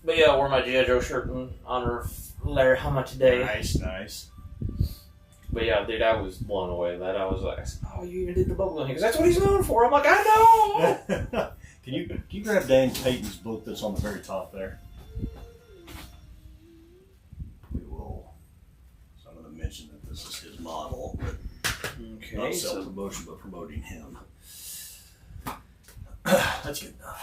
But yeah, I wore my G.I. Joe shirt in honor of Larry Hama today. Nice. But yeah, dude, I was blown away with that. I was like, oh, you even did the bubblegum because that's what he's known for. I'm like, I know. Can you grab Dan Payton's book that's on the very top there? We will. So I'm going to mention that this is his model, but Okay. not self-promotion, but promoting him. That's good enough.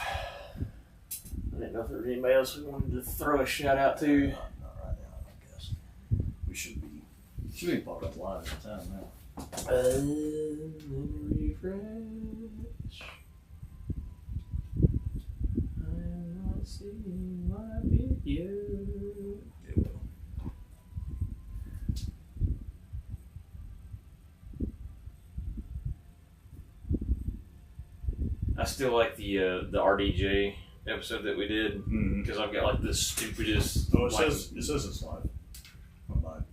I didn't know if there was anybody else we wanted to throw a shout out to. Not right now, I guess. We should be popped up live at the time now. Refresh. I'm not seeing my video. It will. I still like the RDJ episode that we did because I've got like the stupidest. Oh, it says it's live. On mine.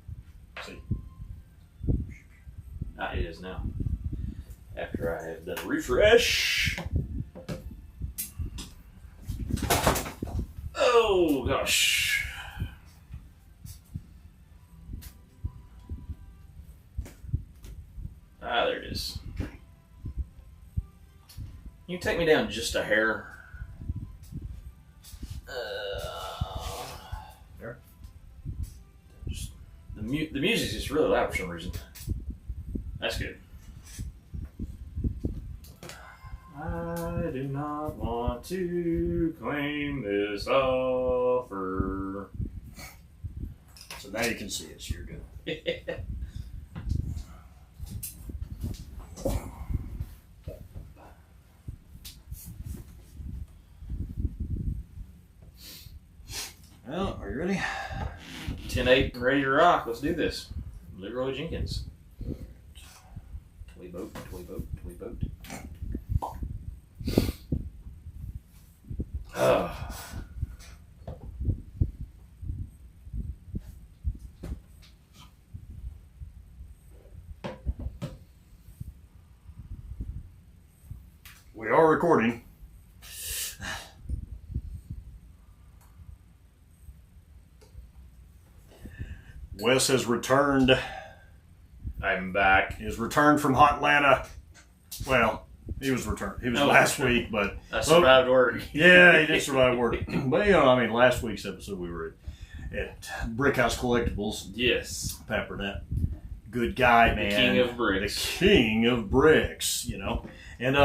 See. It is now. After I have done a refresh. Oh gosh. There it is. You take me down just a hair. There. The music's just really loud for some reason. That's good. I do not want to claim this offer. So now you can see it, so you're good. Well, are you ready? 10-8 and ready to rock. Let's do this. Leroy Jenkins. Toy boat. We are recording. Wes has returned. I'm back. He has returned from Hot Atlanta. Well, he was returned. He was last week, but I survived work. Yeah, he did survive work. But last week's episode we were at Brickhouse Collectibles. Yes. Pat Burnett, good guy, man. The king of bricks. The king of bricks, And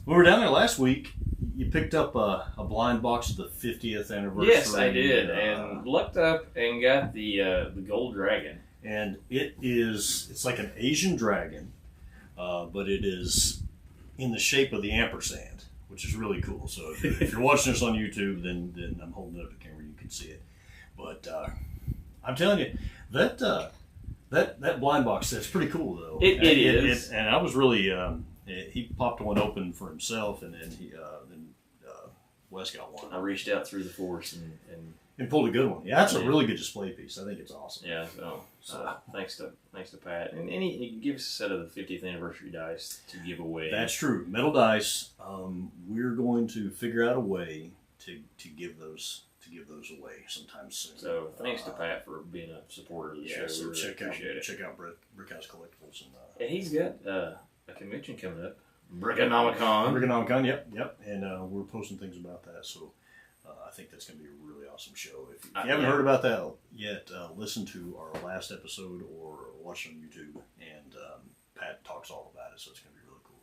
we were down there last week. You picked up a blind box of the 50th anniversary. Yes, I did, and looked up and got the gold dragon. And it's like an Asian dragon, but it is in the shape of the ampersand, which is really cool. So if you're watching this on YouTube, then I'm holding up the camera, you can see it. But I'm telling you, that blind box set's pretty cool, though. It is. And I was really, he popped one open for himself, and then Wes got one. I reached out through the force and pulled a good one. Yeah, that's a really good display piece. I think it's awesome. Yeah, so thanks to Pat. And he gave us a set of the 50th anniversary dice to give away. That's true. Metal dice. We're going to figure out a way to give those away sometime soon. So thanks to Pat for being a supporter of the show. So we really check out Brickhouse Collectibles and he's got a convention coming up. Brickonomicon. Yep. And we're posting things about that. So I think that's going to be a really awesome show. If you haven't heard about that yet, listen to our last episode or watch on YouTube. And Pat talks all about it, so it's going to be really cool.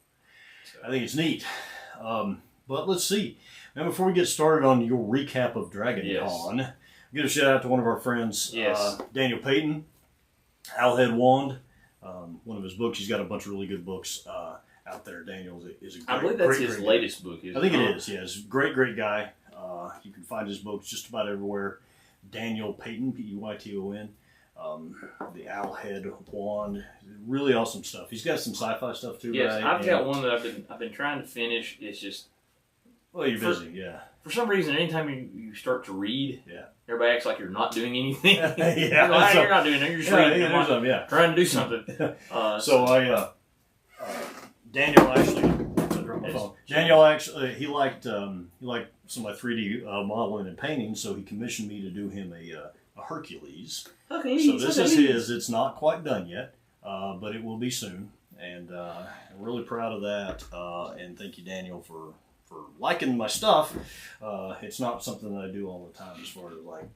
So, I think it's neat. But let's see. Now, before we get started on your recap of Dragon Con, give a shout out to one of our friends, Daniel Payton, Owlhead Wand. One of his books. He's got a bunch of really good books out there. Daniel is a great, I believe that's his latest book. I think it is. Yeah, he's a great guy. You can find his books just about everywhere. Daniel Payton, Peyton. The Owlhead Wand, really awesome stuff. He's got some sci-fi stuff too. Yes, right? I've got one that I've been trying to finish. It's just you're busy. Yeah. For some reason, anytime you start to read, yeah, everybody acts like you're not doing anything. Yeah, you're not doing it. You're just reading. Trying to do something. So Daniel actually, I dropped phone. Daniel actually he liked some of my 3D modeling and painting, so he commissioned me to do him a Hercules. Okay. So this is his. It's not quite done yet, but it will be soon, and I'm really proud of that. And thank you, Daniel, for liking my stuff. It's not something that I do all the time as far as like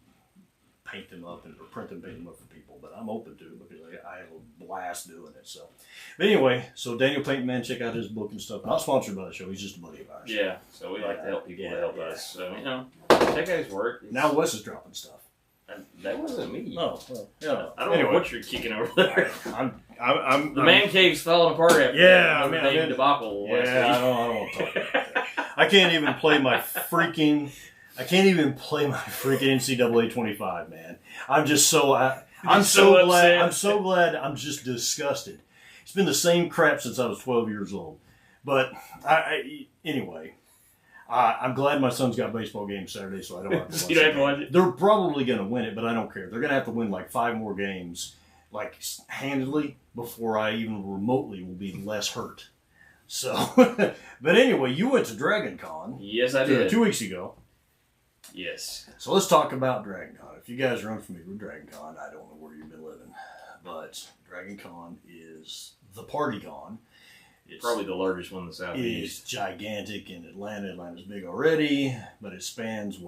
paint them up or print them, paint them up for people, but I'm open to it because I have a blast doing it. So, but anyway, so Daniel Paint Man, check out his book and stuff. Not sponsored by the show; he's just a buddy of ours. Yeah, so we like to help people that help us. So check out his work. Now Wes is dropping stuff. That wasn't me. Oh, well, yeah. I don't know what you're kicking over there. I'm the man cave's falling apart after the Dame debacle. Yeah, I don't want to talk about that. I can't even play my freaking NCAA 25, man. I'm just so I'm so glad. I'm so glad. I'm just disgusted. It's been the same crap since I was 12 years old. But anyway, I'm glad my son's got baseball games Saturday, so I don't have to watch You don't have to watch it? They're probably going to win it, but I don't care. They're going to have to win like 5 more games, like handedly, before I even remotely will be less hurt. So, but anyway, you went to Dragon Con. Yes, I did. 2 weeks ago. Yes. So let's talk about Dragon Con. If you guys are unfamiliar with Dragon Con, I don't know where you've been living, but Dragon Con is the party con. It's probably the largest one in the It's Southeast. gigantic in Atlanta. Atlanta's big already, but it spans,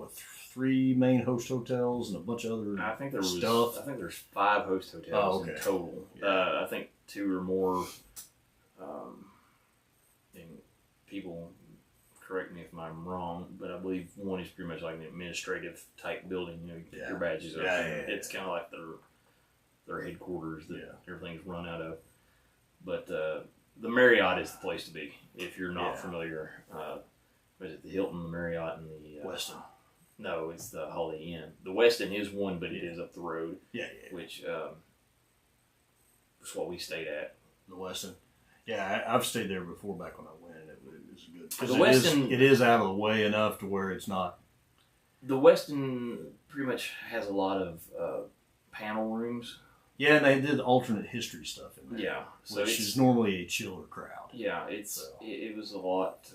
3 main host hotels and a bunch of other I think stuff. I think there's 5 host hotels in total. Yeah. I think 2 or more. And people correct me if I'm wrong, but I believe one is pretty much like an administrative type building. You get your badges up. It's kind of like their headquarters that everything's run out of. But the Marriott is the place to be if you're not familiar. Was it the Hilton, the Marriott, and the Westin? No, it's the Holiday Inn. The Westin is one, but it is up the road. Which is what we stayed at. The Westin. Yeah, I've stayed there before back when I went, and it was good. The Westin, it is out of the way enough to where it's not. The Westin pretty much has a lot of panel rooms. Yeah, and they did alternate history stuff in there. Yeah, so which is normally a chiller crowd. Yeah, it was a lot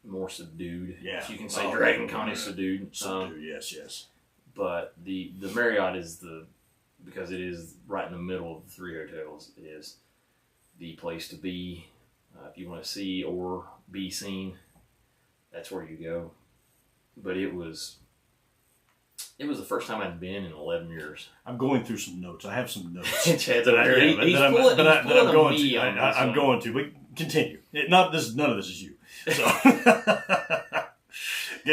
more subdued. Yeah, if you can say Dragon Con is subdued. Subdued, yes. But the Marriott is because it is right in the middle of the 3 hotels. It is the place to be if you want to see or be seen. That's where you go. But it was the first time I'd been in 11 years. I'm going through some notes. I have some notes. I'm going to, but continue. None of this is you. So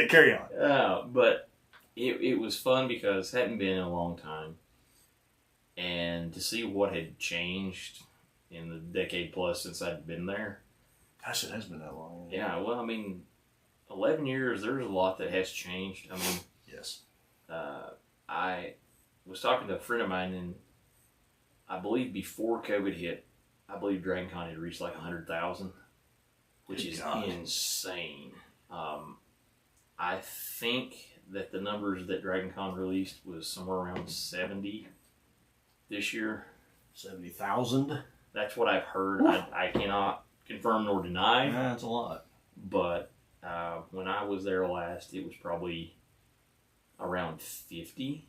carry on. But it was fun because it hadn't been in a long time, and to see what had changed in the decade plus since I'd been there. Gosh, it has been that long. Yeah, well, I mean, 11 years. There's a lot that has changed. I mean, yes. I was talking to a friend of mine, and I believe before COVID hit, I believe Dragon Con had reached like 100,000, which is insane. I think that the numbers that Dragon Con released was somewhere around 70 this year. 70,000? That's what I've heard. I cannot confirm nor deny. That's a lot. But when I was there last, it was probably around 50,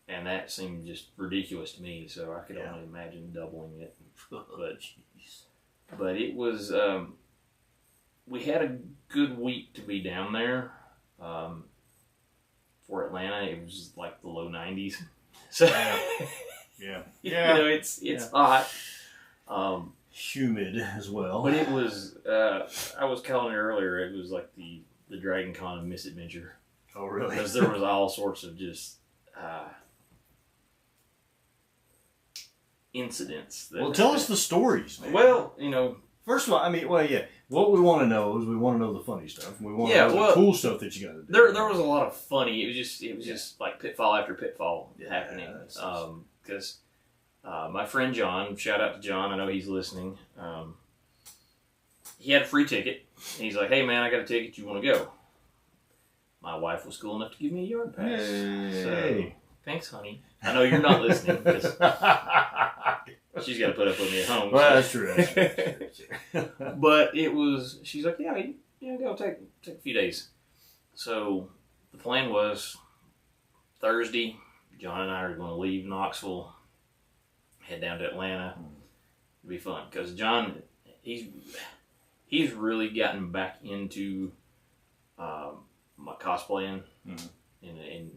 and that seemed just ridiculous to me, so I could only imagine doubling it. But it was we had a good week to be down there. For Atlanta, it was like the low 90s. So yeah. You know, it's hot. Humid as well. But it was I was calling it earlier, it was like the Dragon Con of misadventure. Oh, really? Because there was all sorts of just incidents. Tell us the stories, man. Well, you know. First of all, what we want to know is we want to know the funny stuff. We want to know the cool stuff that you got to do. There was a lot of funny. It was just like pitfall after pitfall happening. Because my friend John, shout out to John, I know he's listening. He had a free ticket. And he's like, "Hey man, I got a ticket. You want to go?" My wife was cool enough to give me a yard pass. Yay. So, thanks, honey. I know you're not listening. She's got to put up with me at home. Well, so. that's true. But she's like, go take a few days. So the plan was Thursday, John and I are going to leave Knoxville, head down to Atlanta. It'll be fun because John, he's really gotten back into my cosplaying, and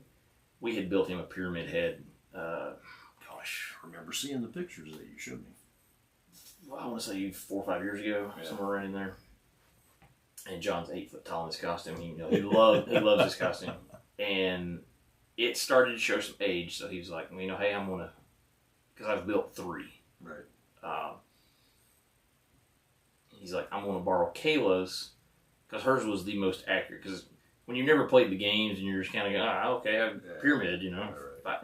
we had built him a pyramid head. I remember seeing the pictures that you showed me. Well, I want to say 4 or 5 years ago, somewhere right in there. And John's 8 foot tall in his costume. He loves his costume, and it started to show some age. So he was like, hey, I'm gonna, because I've built 3. Right. He's like, I'm gonna borrow Kayla's because hers was the most accurate. Because when you've never played the games and you're just kind of going, okay, I have a pyramid, Right.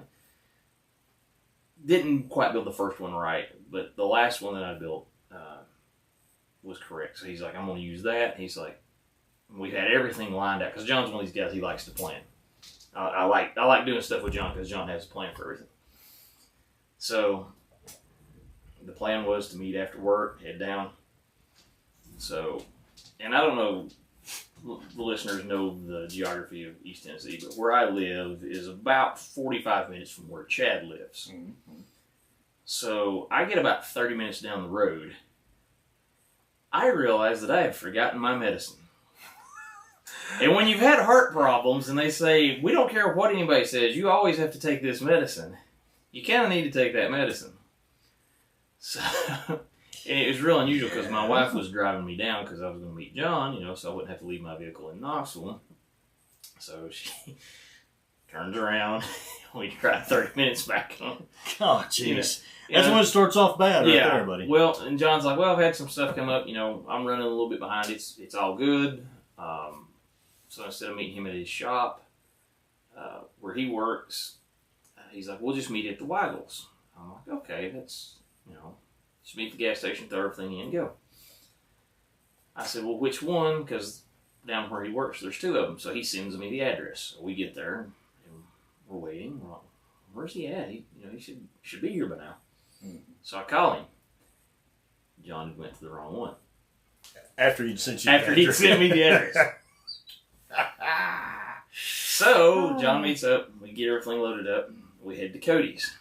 Didn't quite build the first one right, but the last one that I built was correct. So he's like, I'm going to use that. He's like, we had everything lined out because John's one of these guys. He likes to plan. I like doing stuff with John because John has a plan for everything. So the plan was to meet after work, head down. So, and I don't know, the listeners know the geography of East Tennessee, but where I live is about 45 minutes from where Chad lives. Mm-hmm. So I get about 30 minutes down the road. I realize that I had forgotten my medicine. And when you've had heart problems and they say, we don't care what anybody says, you always have to take this medicine, you kind of need to take that medicine. So, and it was real unusual because my wife was driving me down because I was going to meet John, so I wouldn't have to leave my vehicle in Knoxville. So she turns around. We drive 30 minutes back on. Oh, jeez. That's when it starts off bad right there, buddy. Well, and John's like, I've had some stuff come up. I'm running a little bit behind. It's all good. So instead of meeting him at his shop, where he works, he's like, we'll just meet at the Waggles. I'm like, okay, that's, just meet at the gas station, throw everything in, go. I said, well, which one? Because down where he works, there's 2 of them. So he sends me the address. So we get there, and we're waiting. We're like, where's he at? He should be here by now. Mm-hmm. So I call him. John went to the wrong one. After he'd sent me the address. So John meets up. We get everything loaded up. We head to Cody's.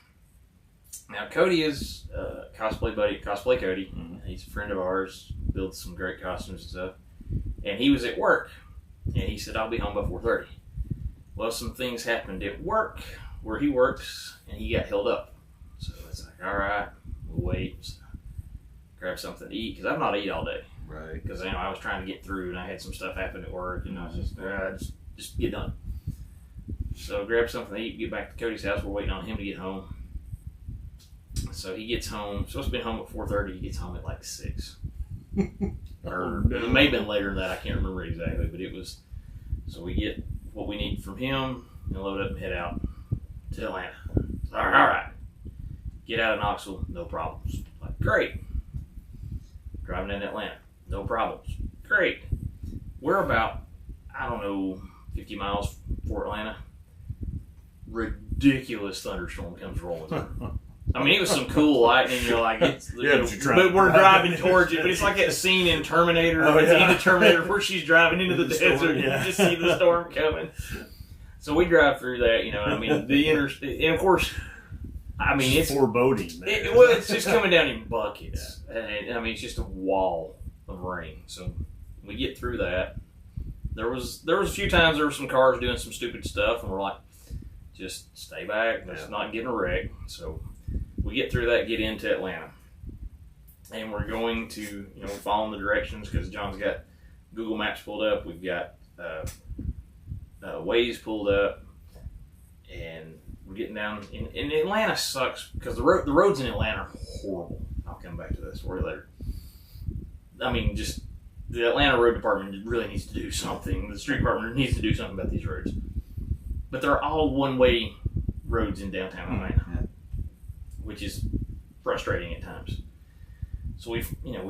Now Cody is cosplay buddy, Cosplay Cody. Mm-hmm. He's a friend of ours. Builds some great costumes and stuff. And he was at work, and he said, "I'll be home by 4:30." Well, some things happened at work where he works, and he got held up. So it's like, all right, we'll wait. So grab something to eat because I've not eaten all day. Right. Because I was trying to get through, and I had some stuff happen at work, and I was just get done. So grab something to eat, get back to Cody's house. We're waiting on him to get home. So he gets home. Supposed to be home at 4:30. He gets home at like 6. Or it may have been later than that. I can't remember exactly, but it was. So we get what we need from him and load up and head out to Atlanta. So, all right. Get out of Knoxville, no problems. Like, great. Driving into Atlanta, no problems. Great. We're about, 50 miles before Atlanta. Ridiculous thunderstorm comes rolling through. It was some cool lightning. But we're driving towards it. But it's like that scene in Terminator, at the end of Terminator, where she's driving into the desert. Yeah. You just see the storm coming. So we drive through that. The interstate, and of course, it's foreboding. It's just coming down in buckets, and it's just a wall of rain. So we get through that. There was a few times there were some cars doing some stupid stuff, and we're like, just stay back, let's not get in a wreck. So we get through that, get into Atlanta, and we're going to following the directions because John's got Google Maps pulled up. We've got Waze pulled up, and we're getting down. And Atlanta sucks because the roads in Atlanta are horrible. I'll come back to that story later. Just the Atlanta Road Department really needs to do something. The street department needs to do something about these roads. But they're all one-way roads in downtown Atlanta, which is frustrating at times. So we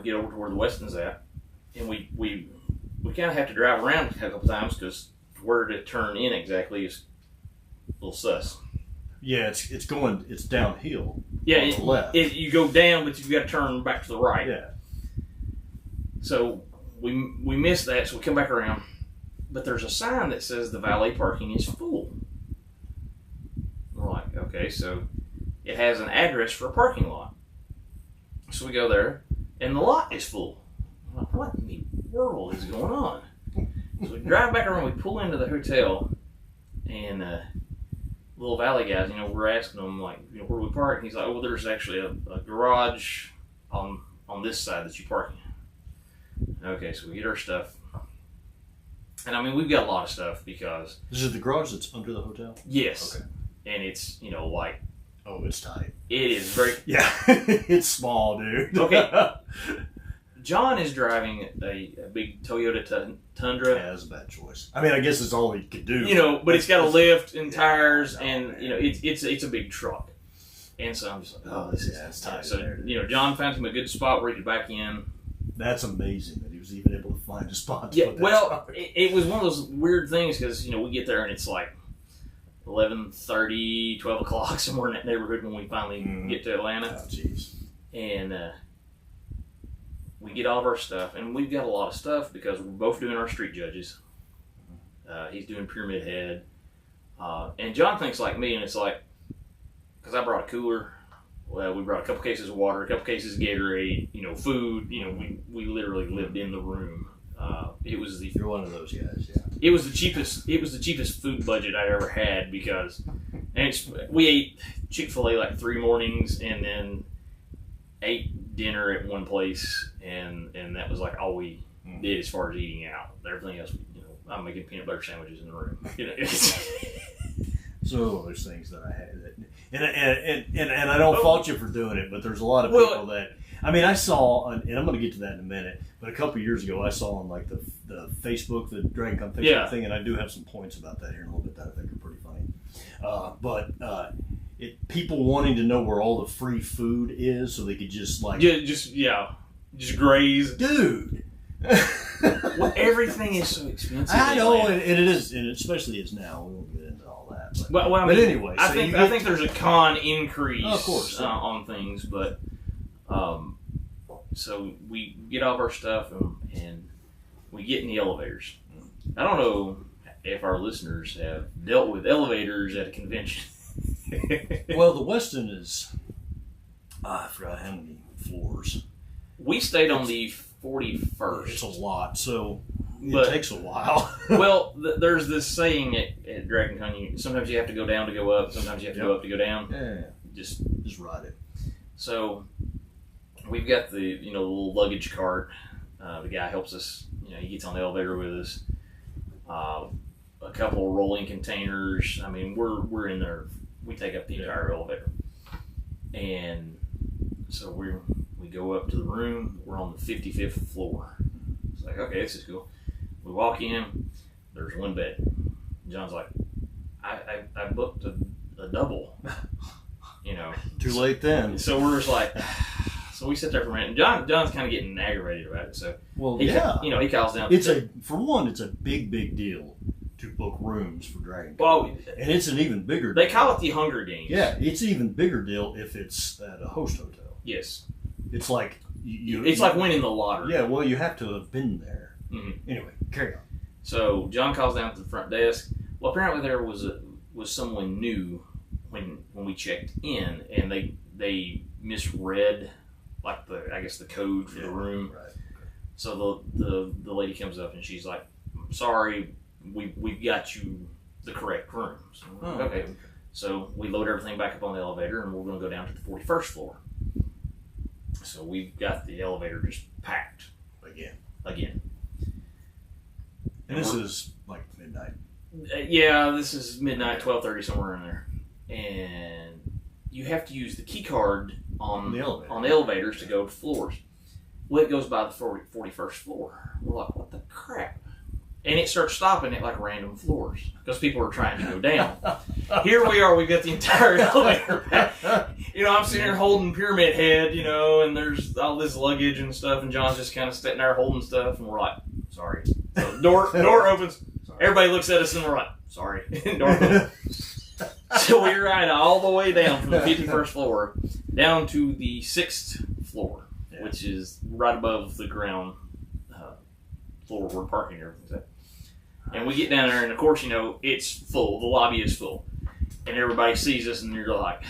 get over to where the Weston's at, and we kind of have to drive around a couple times because where to turn in exactly is a little sus. Yeah, it's downhill, Yeah, on the left. You go down, but you've got to turn back to the right. Yeah. So we missed that, so we come back around. But there's a sign that says the valet parking is full. We're like, okay, so it has an address for a parking lot. So we go there, and the lot is full. I'm like, what in the world is going on? So we drive back around, we pull into the hotel, and little valet guys, we're asking them, like, where do we park? And he's like, oh, well, there's actually a garage on this side that you park in. Okay, so we get our stuff. And I mean, we've got a lot of stuff because... Is it the garage that's under the hotel? Yes. Okay. And it's, like... Oh, it's tight. It is very... Yeah, it's small, dude. Okay. John is driving a big Toyota Tundra. Yeah, that's a bad choice. I mean, I guess it's all he could do. But it's got a lift and tires, and, it's a big truck. And so I'm just like, oh, this is tight. So, John found him a good spot where he could back in. That's amazing that he was even able to find a spot to put that well, it was one of those weird things because, we get there and it's like 11:30, 12 o'clock, somewhere in that neighborhood when we finally get to Atlanta. Oh, jeez. And we get all of our stuff, and we've got a lot of stuff because we're both doing our street judges. He's doing Pyramid Head. And John thinks like me, and it's like, because I brought a cooler. Well, we brought a couple cases of water, a couple cases of Gatorade, food. We literally lived in the room. You're one of those guys, yeah. It was the cheapest food budget I ever had because, we ate Chick-fil-A like 3 mornings and then ate dinner at one place, and that was like all we did as far as eating out. Everything else, I'm making peanut butter sandwiches in the room. So those things that I had, and I don't fault you for doing it, but there's a lot of people that. I mean, I saw, and I'm going to get to that in a minute, but a couple of years ago, I saw on like the Facebook, the Dragon Con Facebook thing, and I do have some points about that here in a little bit that I think are pretty funny. But people wanting to know where all the free food is, so they could just like just graze, dude. Well, everything is so expensive. I know, and it is, and especially is now. We won't get into all that. But anyway, I think there's a con increase, of course, on things, but so we get all of our stuff and we get in the elevators. I don't know if our listeners have dealt with elevators at a convention. Well, the Westin is, I forgot how many floors. We stayed on the 41st. It's a lot, so it takes a while. Well, there's this saying at Dragon Con, sometimes you have to go down to go up, sometimes you have to go up to go down. Yeah. Just ride it. So we've got the little luggage cart. The guy helps us. He gets on the elevator with us. A couple of rolling containers. I mean, we're in there. We take up the entire elevator, and so we go up to the room. We're on the 55th floor. It's like, okay, this is cool. We walk in. There's one bed. John's like, I booked a double. Too late then. So we're just like. So we sit there for a minute, and John's kind of getting aggravated about it. So he calls down. It's a big deal to book rooms for Dragon Con. Well, and it's an even bigger. They call it the Hunger Games. Yeah, it's an even bigger deal if it's at a host hotel. Yes, it's like it's like winning the lottery. Yeah, well, you have to have been there. Mm-hmm. Anyway, carry on. So John calls down to the front desk. Well, apparently there was someone new when we checked in, and they misread. Like the code for the room. Right. Okay. So the lady comes up and she's like, "Sorry, we've got you the correct room." So, okay. So we load everything back up on the elevator and we're going to go down to the 41st floor. So we've got the elevator just packed again. And this is like midnight. Yeah, this is midnight, 12:30, somewhere in there, and you have to use the key card on the elevators to go to floors. Well, it goes by the 41st floor. We're like, what the crap? And it starts stopping at like random floors because people are trying to go down. Here we are, we've got the entire elevator back. I'm sitting here holding Pyramid Head, and there's all this luggage and stuff, and John's just kind of sitting there holding stuff, and we're like, sorry. So door opens. Sorry. Everybody looks at us and we're like, sorry. Door opens. So we ride all the way down from the 51st floor, down to the 6th floor, Yeah. which is right above the ground floor where parking and everything's at. And we get down there, and of course, it's full. The lobby is full. And everybody sees us, and we're like,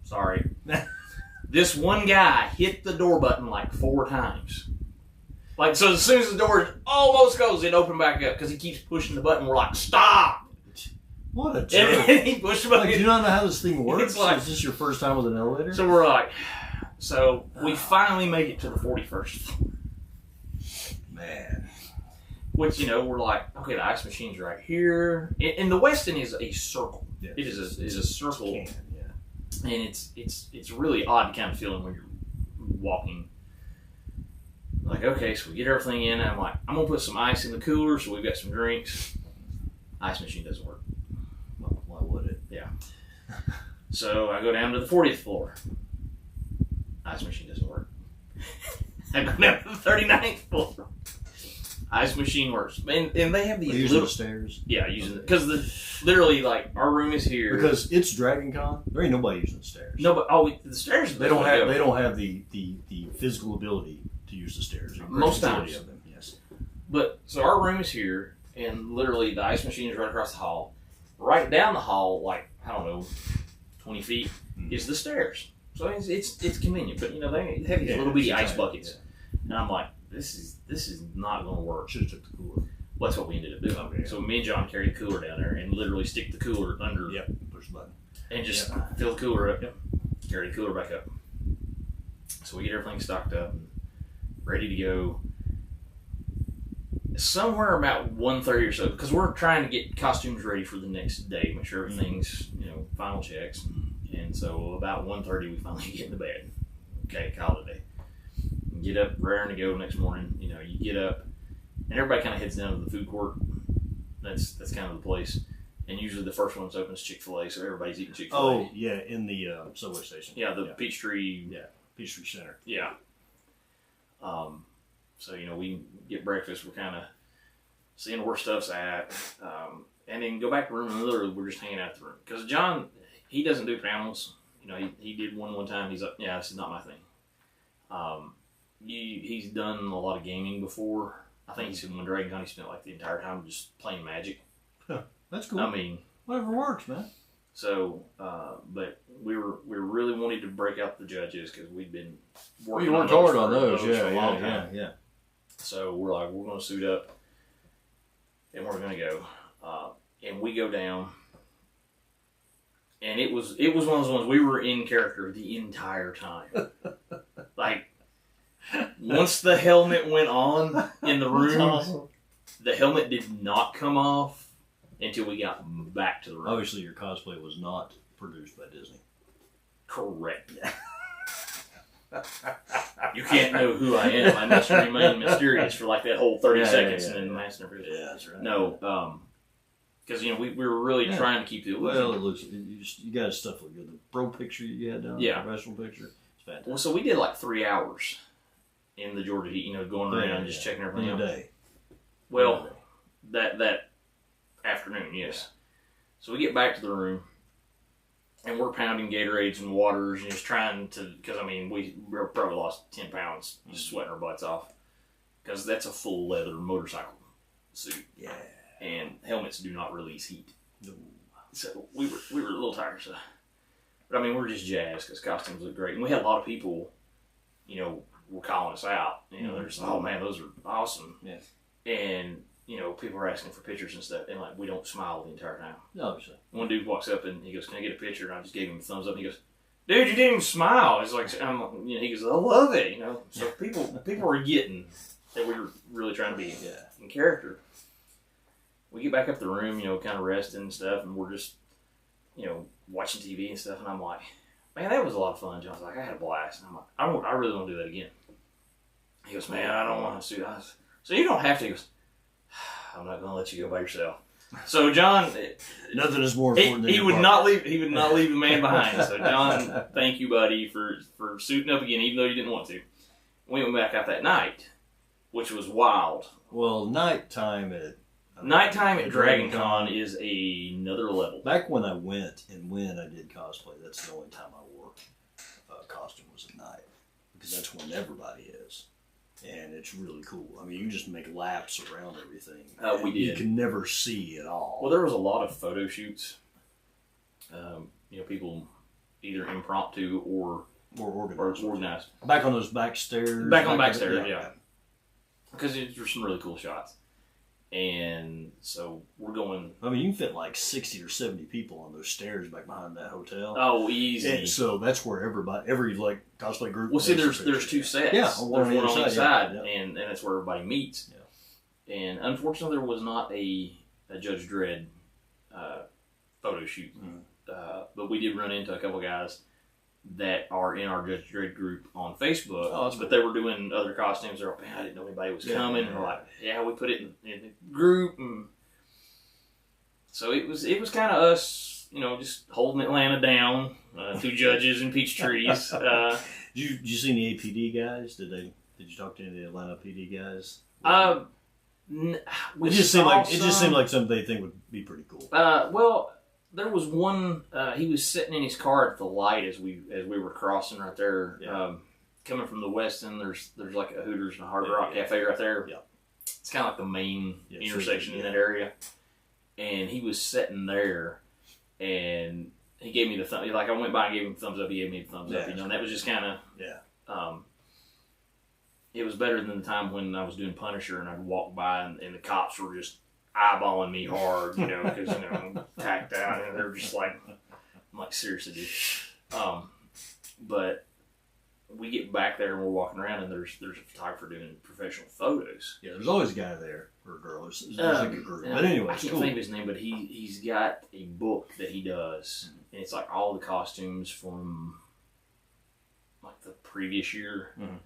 sorry. This one guy hit the door button like 4 times. Like, so as soon as the door almost goes, it opened back up because he keeps pushing the button. We're like, stop! What a jerk. And he pushed the button. Like, do you not know how this thing works? It's like, is this your first time with an elevator? So we're like, we finally make it to the 41st. Man. Which, we're like, okay, the ice machine's right here. And the Westin is a circle. Yeah. It is a circle. Yeah. And it's really odd kind of feeling when you're walking. Like, okay, so we get everything in. And I'm like, I'm going to put some ice in the cooler so we've got some drinks. Ice machine doesn't work. Well, why would it? Yeah. So I go down to the 40th floor. Ice machine doesn't work. I go down to the 39th floor. Ice machine works. And they have these using the stairs? Yeah, using it. Because literally, like, our room is here. Because it's Dragon Con, there ain't nobody using the stairs. No, but the stairs. They don't have the physical ability to use the stairs. Most times. Of them, yes. But so our room is here, and literally the ice machine is right across the hall. Right down the hall, like, I don't know, 20 feet, is the stairs. So it's convenient. But they have these little bitty ice buckets, and I'm like, this is not going to work. Should have took the cooler. Well, that's what we ended up doing. Okay. So me and John carry the cooler down there and literally stick the cooler under. Yep. Push the button. And just fill the cooler up. Yep. Carry the cooler back up. So we get everything stocked up and ready to go. Somewhere about 1:30 or so, because we're trying to get costumes ready for the next day, make sure everything's final checks. And so about 1:30 we finally get into bed. Okay, call it a day. Get up, raring to go next morning. You get up, and everybody kind of heads down to the food court. That's kind of the place. And usually the first one that's open is Chick-fil-A, so everybody's eating Chick-fil-A. Oh, yeah, in the subway station. Yeah, the Peachtree. Yeah, Peachtree Center. Yeah. So, we get breakfast. We're kind of seeing where stuff's at. And then go back to the room, and literally we're just hanging out the room. Because John, he doesn't do panels. He did one time. He's like, yeah, this is not my thing. He's done a lot of gaming before. I think he said when Dragon Con he spent like the entire time just playing Magic. Huh, that's cool. I mean, whatever works, man. So, but we really wanted to break out the judges because we'd been working. You worked hard on those, yeah. So we're like, we're going to suit up, and we're going to go, and we go down, and it was one of those ones we were in character the entire time, like. Once the helmet went on in the room, awesome. The helmet did not come off until we got back to the room. Obviously, your cosplay was not produced by Disney. Correct. You can't know who I am. I must remain mysterious for like that whole 30 seconds, and then the mask never. Yeah, that's right. No, because we were really trying to keep the illusion. Well, it looks you got stuff look good. The pro picture you had down, the professional picture, it's fantastic. Well, so we did like 3 hours in the Georgia heat, going around just checking everything out. Day. Well, that afternoon, yes. So we get back to the room, and we're pounding Gatorades and waters, and just trying to, because we probably lost 10 pounds just sweating our butts off, because that's a full leather motorcycle suit. Yeah. And helmets do not release heat. No. So we were a little tired, so. But we were just jazzed because costumes look great, and we had a lot of people, were calling us out. They're just, oh man, those are awesome. Yeah. And people are asking for pictures and stuff, and we don't smile the entire time. Obviously. One dude walks up and he goes, "Can I get a picture?" And I just gave him a thumbs up. And he goes, "Dude, you didn't even smile." It's like, he goes, "I love it." So people are getting that we were really trying to be in character. We get back up the room, kind of resting and stuff, and we're just, watching TV and stuff. And I'm like, man, that was a lot of fun. John's like, I had a blast. And I'm like, I really want to do that again. He goes, man, I don't want to do that. So you don't have to. He goes, I'm not going to let you go by yourself. So John, nothing is more important than he would not leave the man behind. So John, thank you, buddy, for suiting up again, even though you didn't want to. We went back out that night, which was wild. Well, nighttime at Dragon Con is another level. Back when I went and when I did cosplay, that's the only time I wore costume was at night, because that's when everybody is. And it's really cool. I mean, you can just make laps around everything. We did. You can never see it all. Well, there was a lot of photo shoots. People either impromptu or organized. Back on those back stairs. Back on back stairs, yeah. Because there's some really cool shots. And so we're going. I mean, you can fit like 60 or 70 people on those stairs back behind that hotel. Oh, easy. And so that's where every like cosplay group. Well, see, there's two sets. Yeah, there's one on each side, yeah. and that's where everybody meets. Yeah. And unfortunately, there was not a Judge Dredd photo shoot, but we did run into a couple guys that are in our Judge Dredd group on Facebook. Oh, that's but cool. they were doing other costumes. They're like, man, I didn't know anybody was coming. Yeah. And we're like, yeah, we put it in the group. And so it was kind of us, just holding Atlanta down. Two judges and peach trees. Did you see any APD guys? Did you talk to any of the Atlanta PD guys? It just seemed like something they think would be pretty cool. Well, there was one. He was sitting in his car at the light as we were crossing right there. Yeah. Coming from the west end, there's like a Hooters and a Hard Rock Cafe right there. Yeah. It's kind of like the main intersection sure, in that area. And he was sitting there, and he gave me the thumb. Like I went by and gave him a thumbs up. He gave me a thumbs up. And that was just kind of it was better than the time when I was doing Punisher and I'd walk by and the cops were just eyeballing me hard, because I'm tacked out and they're just like, I'm like, seriously, dude. But we get back there and we're walking around and there's a photographer doing professional photos. Yeah, there's always a guy there or a girl. There's like a group. But anyway, I can't think of his name, but he's got a book that he does, and it's like all the costumes from like the previous year. Mm-hmm.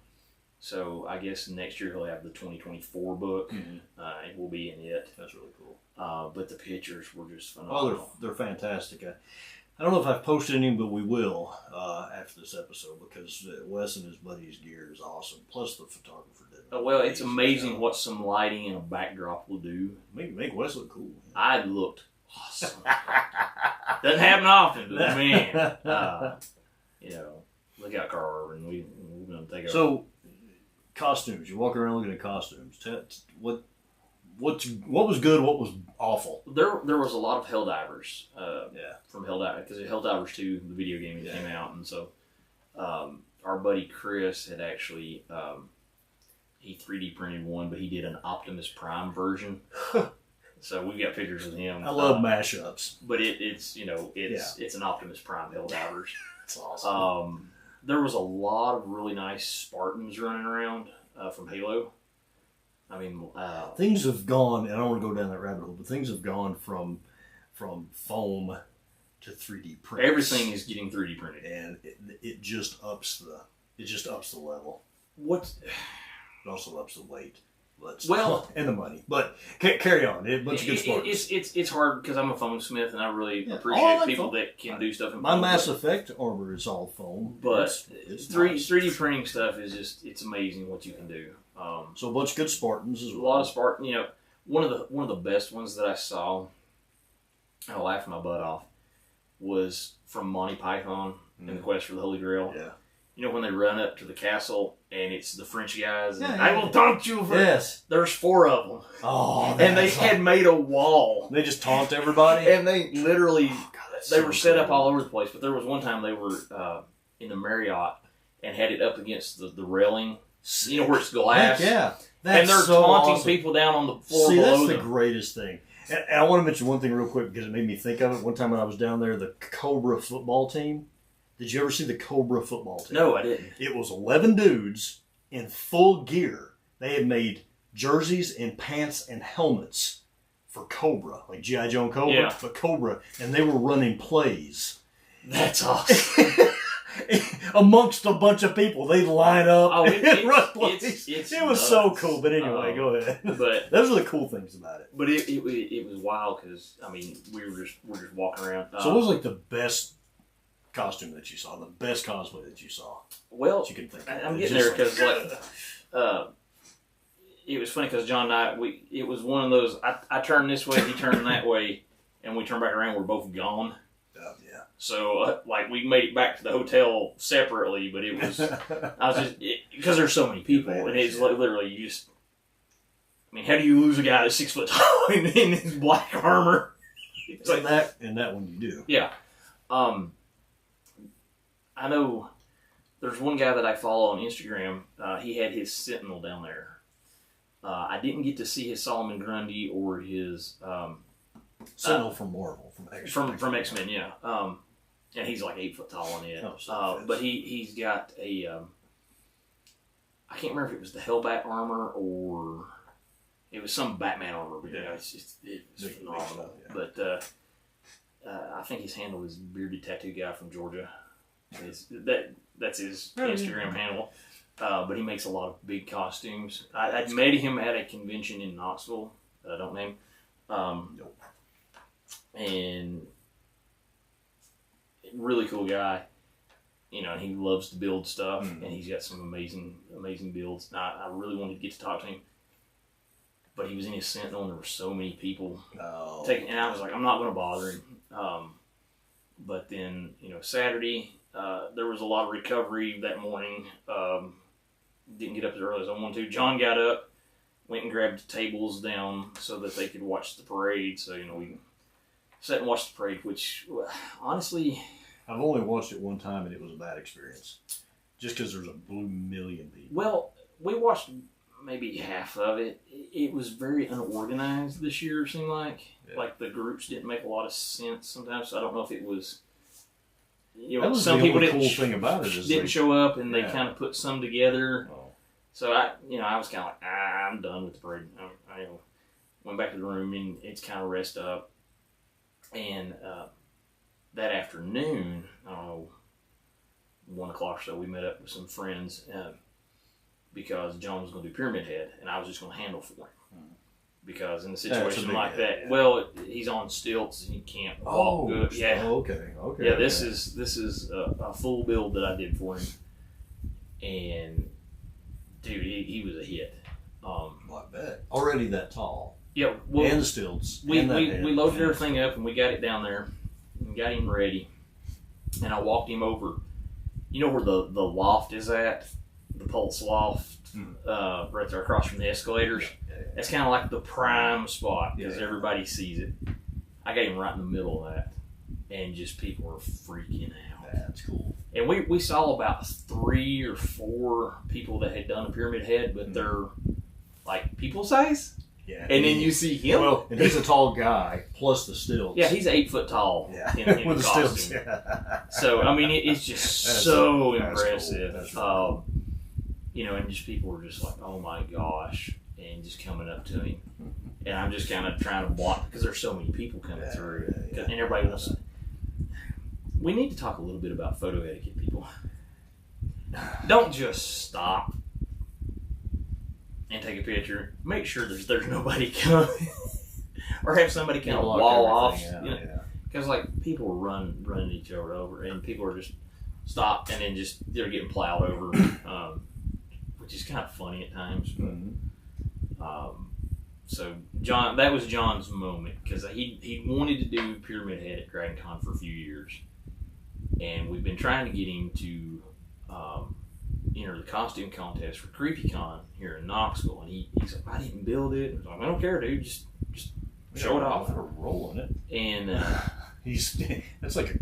So I guess next year he'll have the 2024 book, and we'll be in it. That's really cool. But the pictures were just phenomenal. Oh, they're fantastic. I don't know if I've posted any, but we will after this episode, because Wes and his buddy's gear is awesome. Plus the photographer did. Well, it's amazing what some lighting and a backdrop will do. Make Wes look cool. I looked awesome. Doesn't happen often, but man, look out, Carl Irvin. We're going to take over. So, costumes. You walk around looking at costumes. What was good? What was awful? There was a lot of Helldivers. From Helldivers, because Helldivers 2, the video game that came out, and so our buddy Chris had actually he 3D printed one, but he did an Optimus Prime version. So we've got pictures of him. I love mashups, but it's an Optimus Prime Helldivers. That's awesome. There was a lot of really nice Spartans running around from Halo. I mean, things have gone, and I don't want to go down that rabbit hole, but things have gone from foam to 3D print. Everything is getting 3D printed, and it just ups the level. It also ups the weight. And the money. But carry on. A bunch of good Spartans. It's hard because I'm a foam smith and I really appreciate people that can do stuff in my foam. Mass Effect armor is all foam. But it's 3D printing stuff is it's amazing what you can do. So a bunch of good Spartans as well. A lot of Spartans. One of the best ones that I saw, I laughed my butt off, was from Monty Python in the Quest for the Holy Grail. Yeah. When they run up to the castle and it's the French guys. And, I will taunt you. Yes. There's 4 of them. Oh, and they had made a wall. They just taunt everybody? And they literally, they were set up all over the place. But there was one time they were in the Marriott and had it up against the railing. Where it's glass. Heck yeah. And they're so taunting awesome. people down on the floor See, below that's them. the greatest thing. And I want to mention one thing real quick because it made me think of it. One time when I was down there, the Cobra football team. Did you ever see the Cobra football team? No, I didn't. It was 11 dudes in full gear. They had made jerseys and pants and helmets for Cobra, like G.I. Joe and Cobra, but Cobra, and they were running plays. That's awesome. Amongst a bunch of people, they'd line up and run plays. It's it was nuts. so cool. But anyway, go ahead. But those are the cool things about it. But it was wild because we're just walking around. So what was like the best costume that you saw? The best cosplay that you saw? Well, that you can think of? I'm getting there because it was funny because John and I it was one of those. I turned this way, he turned that way, and we turned back around. We're both gone. So, like, we made it back to the hotel separately, but it was, because there's so many people, and it's literally, you just, I mean, how do you lose a guy that's 6 foot tall in his black armor? It's like that, and that one you do. Yeah. I know there's one guy that I follow on Instagram. He had his Sentinel down there. I didn't get to see his Solomon Grundy or his Sentinel from Marvel, from X-Men, yeah. And he's like 8 foot tall on it. But he's got a I can't remember if it was the Hellbat armor or it was some Batman armor. But yeah, it's phenomenal. Yeah. But I think he's handled his bearded tattoo guy from Georgia. That's his Instagram handle. But he makes a lot of big costumes. I met him at a convention in Knoxville that I don't name. Nope. And really cool guy. You know, and he loves to build stuff, and he's got some amazing builds. Now, I really wanted to get to talk to him, but he was in his Sentinel, and there were so many people taking. And I was like, I'm not going to bother him. But then, you know, Saturday, there was a lot of recovery that morning. Didn't get up as early as I wanted to. John got up, went and grabbed tables down so that they could watch the parade. So, you know, we sat and watched the parade, which, honestly, I've only watched it one time, and it was a bad experience. Just because there's a blue million people. Well, we watched maybe half of it. It was very unorganized this year, it seemed like. Yeah. Like, the groups didn't make a lot of sense sometimes. So I don't know if it was... You know, that was some the people only cool thing about it is didn't show up, and they kind of put some together. Oh. So I was kind of like, I'm done with the parade. I went back to the room, and it's kind of rest up. And that afternoon, I don't know, 1 o'clock or so, we met up with some friends because John was going to do Pyramid Head, and I was just going to handle for him. Because in a situation like that, he's on stilts and he can't walk good. Yeah. Okay. Yeah, this is a full build that I did for him, and dude, he was a hit. I bet already that tall. Yeah, well, and the stilts. We loaded everything up and we got it down there and got him ready, and I walked him over. You know where the loft is at, the Pulse Loft, right there across from the escalators. It's kind of like the prime spot because everybody sees it. I got him right in the middle of that, and just people were freaking out. That's cool. And we saw about 3 or 4 people that had done a Pyramid Head, but they're like people size. Yeah. And then you see him. Well, and he's a tall guy plus the stilts. Yeah, he's 8 foot tall. Yeah. In with the stilts. costume. Yeah. So I mean, it's just so impressive. Cool. That's really you know, and just people were just like, "Oh my gosh." And just coming up to him, and I'm just kind of trying to block because there's so many people coming through, and everybody wants to. We need to talk a little bit about photo etiquette, people. Don't just stop and take a picture. Make sure there's nobody coming, or have somebody kind of wall off. Because like people running each other over, and people are just stopped, and then just they're getting plowed over, which is kind of funny at times. But, so John, that was John's moment because he wanted to do Pyramid Head at Dragon Con for a few years, and we've been trying to get him to enter the costume contest for CreepyCon here in Knoxville, and he's like, I didn't build it. I was like, I don't care, dude. Just show it off. We're rolling it. And that's like a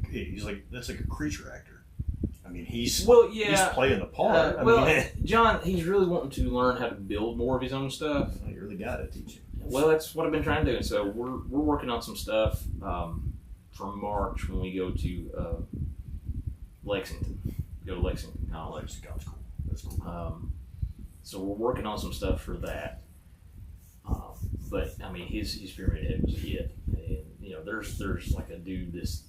creature actor. I mean, he's playing the part. John, he's really wanting to learn how to build more of his own stuff. You really got to teach him. Well, that's what I've been trying to do. So we're working on some stuff for March when we go to Lexington. Go to Lexington College. Lexington's cool. That's cool. So we're working on some stuff for that. But I mean, his Pyramid Head was a hit. And you know, there's like a dude this.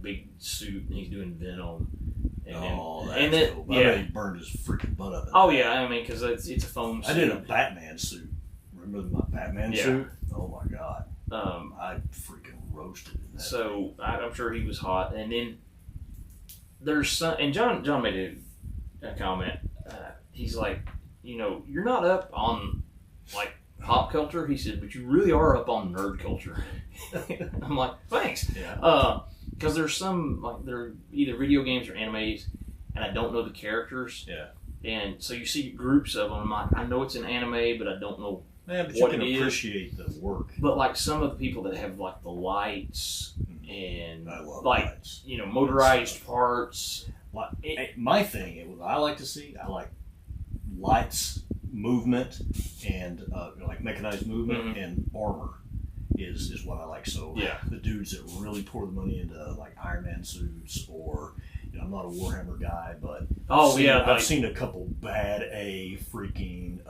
Big suit, and he's doing Venom. And then, cool. I bet he burned his freaking butt up. I mean, because it's a foam suit. I did a Batman suit. Remember my Batman suit? Oh my god. I freaking roasted in that. So I'm sure he was hot. And then there's some, and John made a comment. He's like, you know, you're not up on like pop culture. He said, but you really are up on nerd culture. I'm like, thanks. Yeah. because there's some like they're either video games or animes, and I don't know the characters. Yeah. And so you see groups of them. I know it's an anime, but I don't know. Yeah, but what you can it is. appreciate the work. But like some of the people that have like the lights and I love like lights. motorized parts. My thing, I like to see. I like lights, movement, and like mechanized movement and armor is what I like. So the dudes that really pour the money into like Iron Man suits, or I'm not a Warhammer guy, but I've seen a couple bad freaking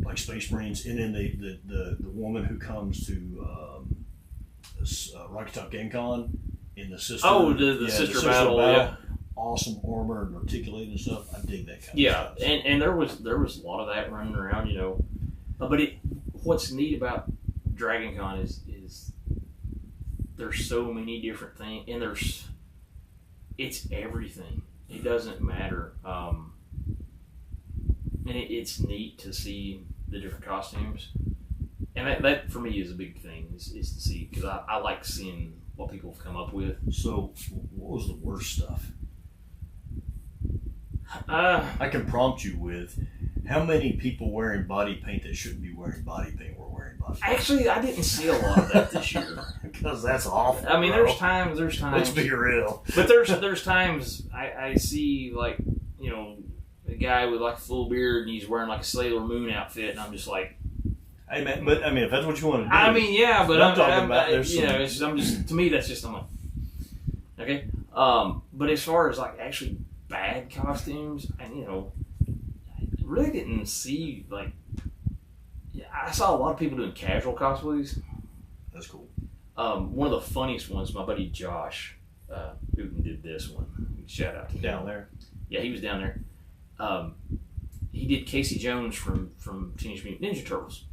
like Space Marines, and then the woman who comes to Rocky Top Game Con in the sister. Oh, the sister battle. Yeah. Awesome armor and articulated and stuff. I dig that kind of stuff. Yeah, and there was a lot of that running around, But what's neat about Dragon Con is there's so many different things, and it's everything. It doesn't matter, and it's neat to see the different costumes, and that for me is a big thing is to see, because I like seeing what people have come up with. So, what was the worst stuff? I can prompt you with how many people wearing body paint that shouldn't be wearing body paint were wearing body paint. Actually, I didn't see a lot of that this year. Because that's awful. I mean, there's times. Let's be real. But there's times I see like a guy with like a full beard and he's wearing like a Sailor Moon outfit, and I'm just like, hey man, but I mean, if that's what you want to do. I mean, yeah, but I'm talking about. I'm just to me that's just I'm like, okay. But as far as like actually bad costumes, and I really didn't see like. I saw a lot of people doing casual cosplays. That's cool. One of the funniest ones, my buddy Josh Hooten did this one. Shout out to him. Down there. Yeah, he was down there. He did Casey Jones from Teenage Mutant Ninja Turtles,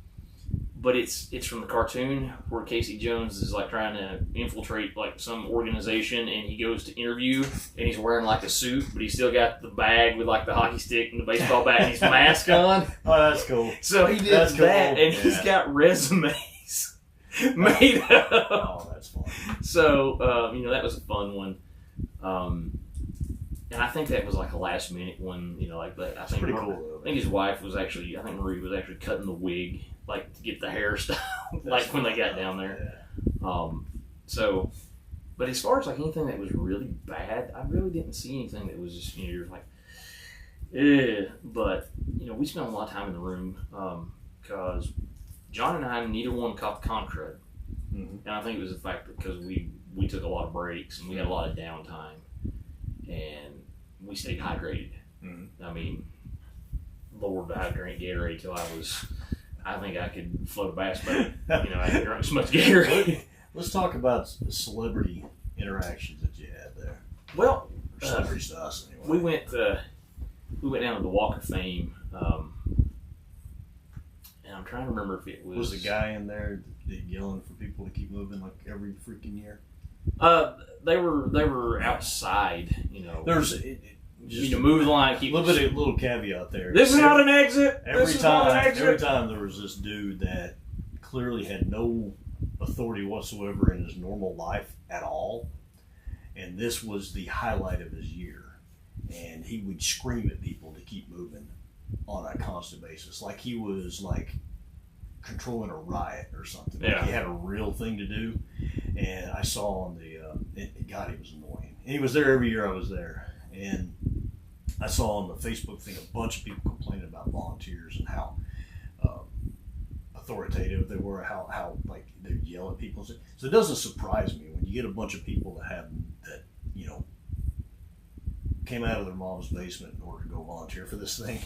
but it's from the cartoon where Casey Jones is like trying to infiltrate like some organization, and he goes to interview, and he's wearing like a suit, but he's still got the bag with like the hockey stick and the baseball bat and his mask on. Oh, that's cool. So he did that, and he's got resumes made up. Oh, that's fun. So that was a fun one. And I think that was like a last minute one, like that. I think pretty cool. I think his wife was actually, Marie was actually cutting the wig, like to get the hairstyle, like when they got down there. Yeah. But as far as like anything that was really bad, I really didn't see anything that was just you're like, But we spent a lot of time in the room because John and I neither one caught the con crud, and I think it was the fact that because we took a lot of breaks and we had a lot of downtime. And we stayed hydrated. I mean, Lord, I drank Gatorade till I think I could float a bass boat. I hadn't drunk so much Gatorade. Let's talk about the celebrity interactions that you had there. Well, celebrities to us anyway. We went down to the Walk of Fame, and I'm trying to remember if it was. Was the guy in there yelling for people to keep moving like every freaking year? They were outside, There's move the line. Keep a little caveat there. This is not an exit. Every time there was this dude that clearly had no authority whatsoever in his normal life at all, and this was the highlight of his year. And he would scream at people to keep moving on a constant basis, like he was like controlling a riot or something. Yeah. Like he had a real thing to do. And I saw on God, he was annoying. And he was there every year I was there. And I saw on the Facebook thing a bunch of people complaining about volunteers and how authoritative they were, how like they'd yell at people. So it doesn't surprise me when you get a bunch of people that came out of their mom's basement in order to go volunteer for this thing,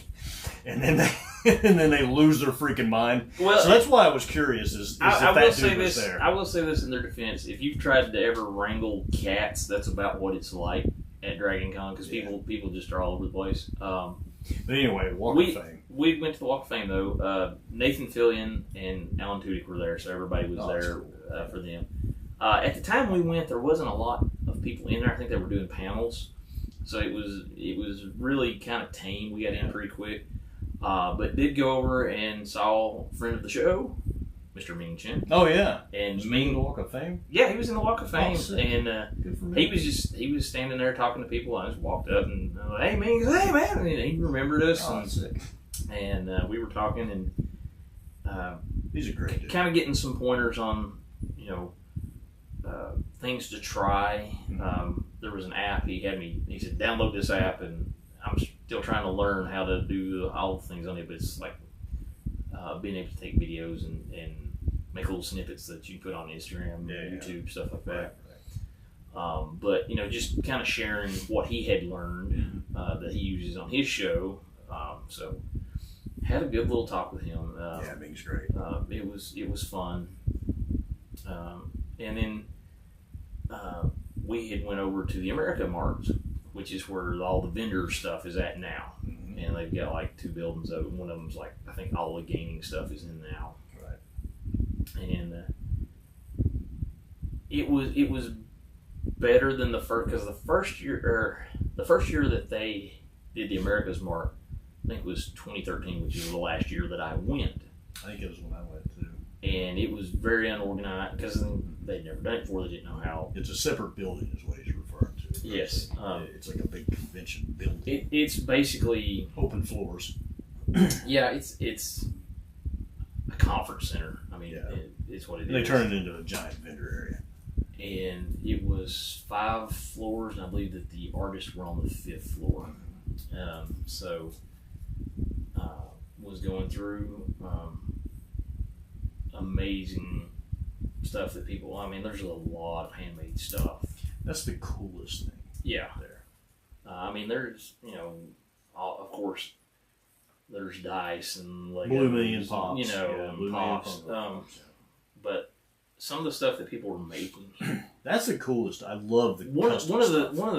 and then they lose their freaking mind. Well, so that's why I was curious. Is I will say this in their defense: if you've tried to ever wrangle cats, that's about what it's like at Dragon Con, because people just are all over the place. But anyway, Walk of Fame. We went to the Walk of Fame though. Nathan Fillion and Alan Tudyk were there, so everybody was there cool. For them. At the time we went, there wasn't a lot of people in there. I think they were doing panels. So it was really kind of tame. We got in pretty quick, but did go over and saw a friend of the show, Mr. Ming Chen. Oh yeah, And was Ming in the Walk of Fame? Yeah, he was in the Walk of Fame, and Good for me. he was standing there talking to people. I just walked up and I was like, "Hey Ming," he goes, "Hey man," and he remembered us, Oh, that's sick. and we were talking, and He's a great dude. kind of getting some pointers on, you know, things to try. There was an app he said, download this app, and I'm still trying to learn how to do all the things on it, but it's like being able to take videos and make little snippets that you put on Instagram, YouTube, stuff like that. Right. But, you know, just kind of sharing what he had learned that he uses on his show. So had a good little talk with him. Yeah, Ming's great. It was fun. And then we had went over to the America Mart, which is where all the vendor stuff is at now. Mm-hmm. And they've got like 2 buildings of it. One of them's like, I think all the gaming stuff is in now. Right. And it was better than the first, because the first year that they did the America's Mart, I think it was 2013, which is the last year that I went. I think it was when I went too. And it was very unorganized because they'd never done it before. They didn't know how. It's a separate building, is what he's referring to. Yes, it's like a big convention building. It's basically open floors. Yeah, it's a conference center. I mean, it's what it is. They turn it into a giant vendor area. And it was 5 floors, and I believe that the artists were on the 5th floor. So was going through amazing stuff that people. I mean, there's a lot of handmade stuff. That's the coolest thing. Yeah. There. I mean, there's of course, there's dice and Legos, Blue Million Pops, and Pops. But some of the stuff that people were making. That's the coolest. I love the one of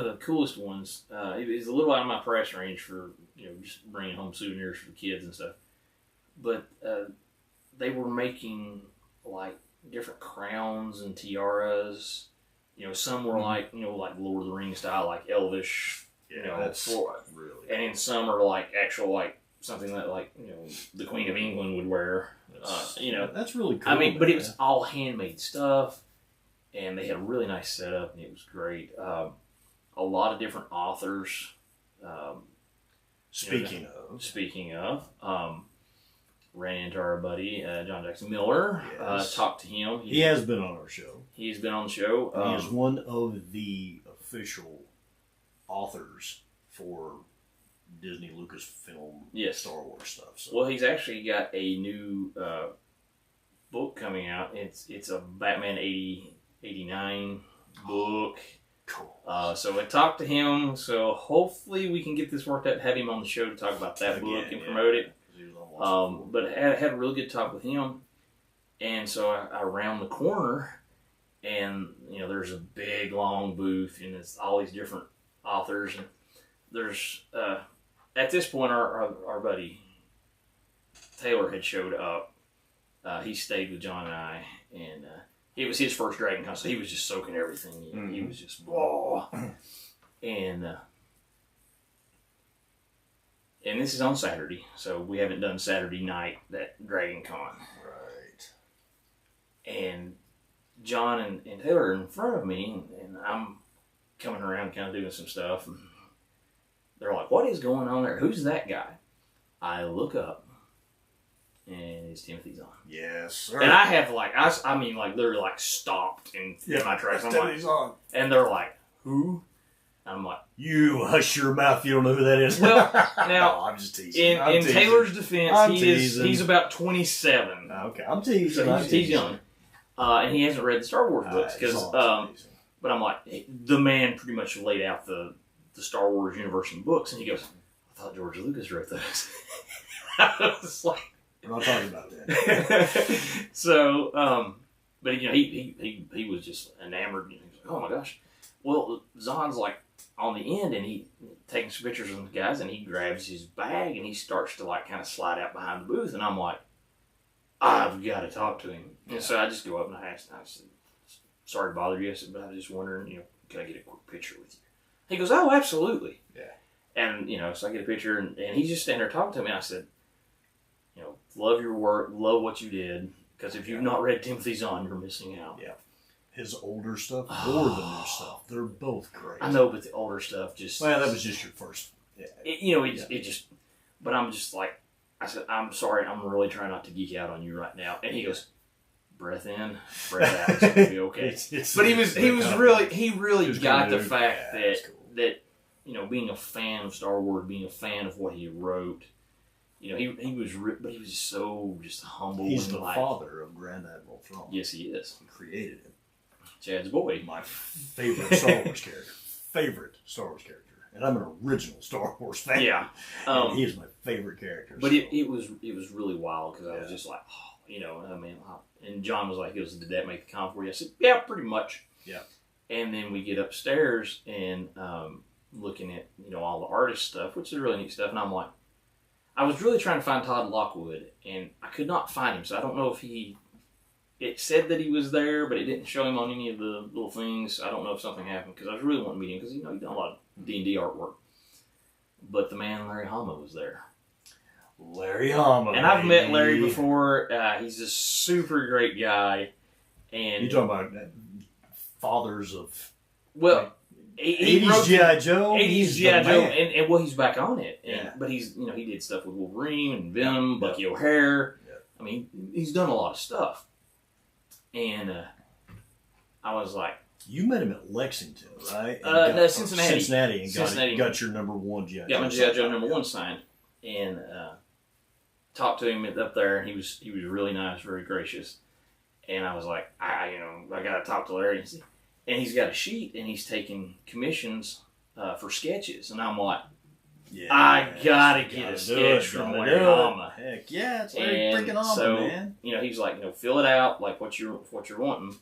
the coolest ones. It is a little out of my price range for just bringing home souvenirs for the kids and stuff. But they were making like different crowns and tiaras. Some were like like Lord of the Rings style, like elvish. That's really. And then some are like actual like something that like the Queen of England would wear. That's really cool. I mean, but it was all handmade stuff, and they had a really nice setup, and it was great. A lot of different authors. Speaking of, ran into our buddy John Jackson Miller. Yes. Talked to him. He has been on our show. He's been on the show. He is one of the official authors for Disney, Lucasfilm, Star Wars stuff. So. Well, he's actually got a new book coming out. It's a Batman 89 book. Cool. So I talked to him. So hopefully we can get this worked out and have him on the show to talk about that book and promote it. But I had a really good talk with him. And so I round the corner, and there's a big long booth, and it's all these different authors. And there's at this point our buddy Taylor had showed up. He stayed with John and I, and it was his first Dragon Con, so he was just soaking everything. He was just whoa. And this is on Saturday, so we haven't done Saturday night at Dragon Con. Right. And John and Taylor are in front of me, and I'm coming around kind of doing some stuff. And they're like, what is going on there? Who's that guy? I look up, and it's Timothy Zahn. Yes, sir. And I have I mean, they're like stopped in my tracks. And they're like, who? And I'm like, you hush your mouth. You don't know who that is. Well, now I'm just teasing. In Taylor's defense, he's about 27. Okay, I'm teasing. So he's young, and he hasn't read the Star Wars books because. But I'm like, the man pretty much laid out the Star Wars universe in books, and he goes, I thought George Lucas wrote those. I was like, we're not talking about that. So, but he was just enamored. He was like, oh my gosh. Well, Zahn's like on the end, and he taking some pictures of the guys, and he grabs his bag, and he starts to like kind of slide out behind the booth, and I'm like, I've got to talk to him. And so I just go up and I said, sorry to bother you. I said, but I was just wondering, can I get a quick picture with you? He goes, oh, absolutely. Yeah. And, so I get a picture, and he's just standing there talking to me. And I said, love your work, love what you did. Because if you've not read Timothy Zahn, you're missing out. Yeah. His older stuff or the new stuff, they're both great. I know, but the older stuff just... Well, that was just your first... Yeah. It just... But I'm just like... I said, I'm sorry, I'm really trying not to geek out on you right now. And he goes, breath in, breath out. It's going to be okay. But he really got the fact that, being a fan of Star Wars, being a fan of what he wrote, he was so just humble. He's the father of Grand Admiral Thrawn. Yes, he is. He created him. Chad's boy. My favorite Star Wars character. And I'm an original Star Wars fan. Yeah. And he is my favorite character. But it was really wild because I was just like, and John was like, did that make the comment for you? I said, yeah, pretty much. Yeah. And then we get upstairs and looking at, all the artist stuff, which is really neat stuff. And I'm like, I was really trying to find Todd Lockwood and I could not find him. So I don't know if it said that he was there, but it didn't show him on any of the little things. I don't know if something happened because I was really wanting to meet him because, he's done a lot of D&D artwork. But the man, Larry Hama, was there. Larry Hama. And I've met Larry before. He's a super great guy. And you talking about fathers of... Well... 80s G.I. Joe. 80s G.I. Joe, and he's back on it. And, but he's, he did stuff with Wolverine and Venom, Bucky O'Hare. Yeah. I mean, he's done a lot of stuff. And I was like... You met him at Lexington, right? No, Cincinnati. Cincinnati, and got your number 1 G.I. Joe. Got my G.I. Joe number 1 signed. And talked to him up there, and he was really nice, very gracious. And I was like, I got to talk to Larry. And he's got a sheet, and he's taking commissions for sketches. And I'm like, I got to get a sketch from Larry Hama. Heck yeah, it's Larry freaking Hama, man. He's like, fill it out, like what you're wanting.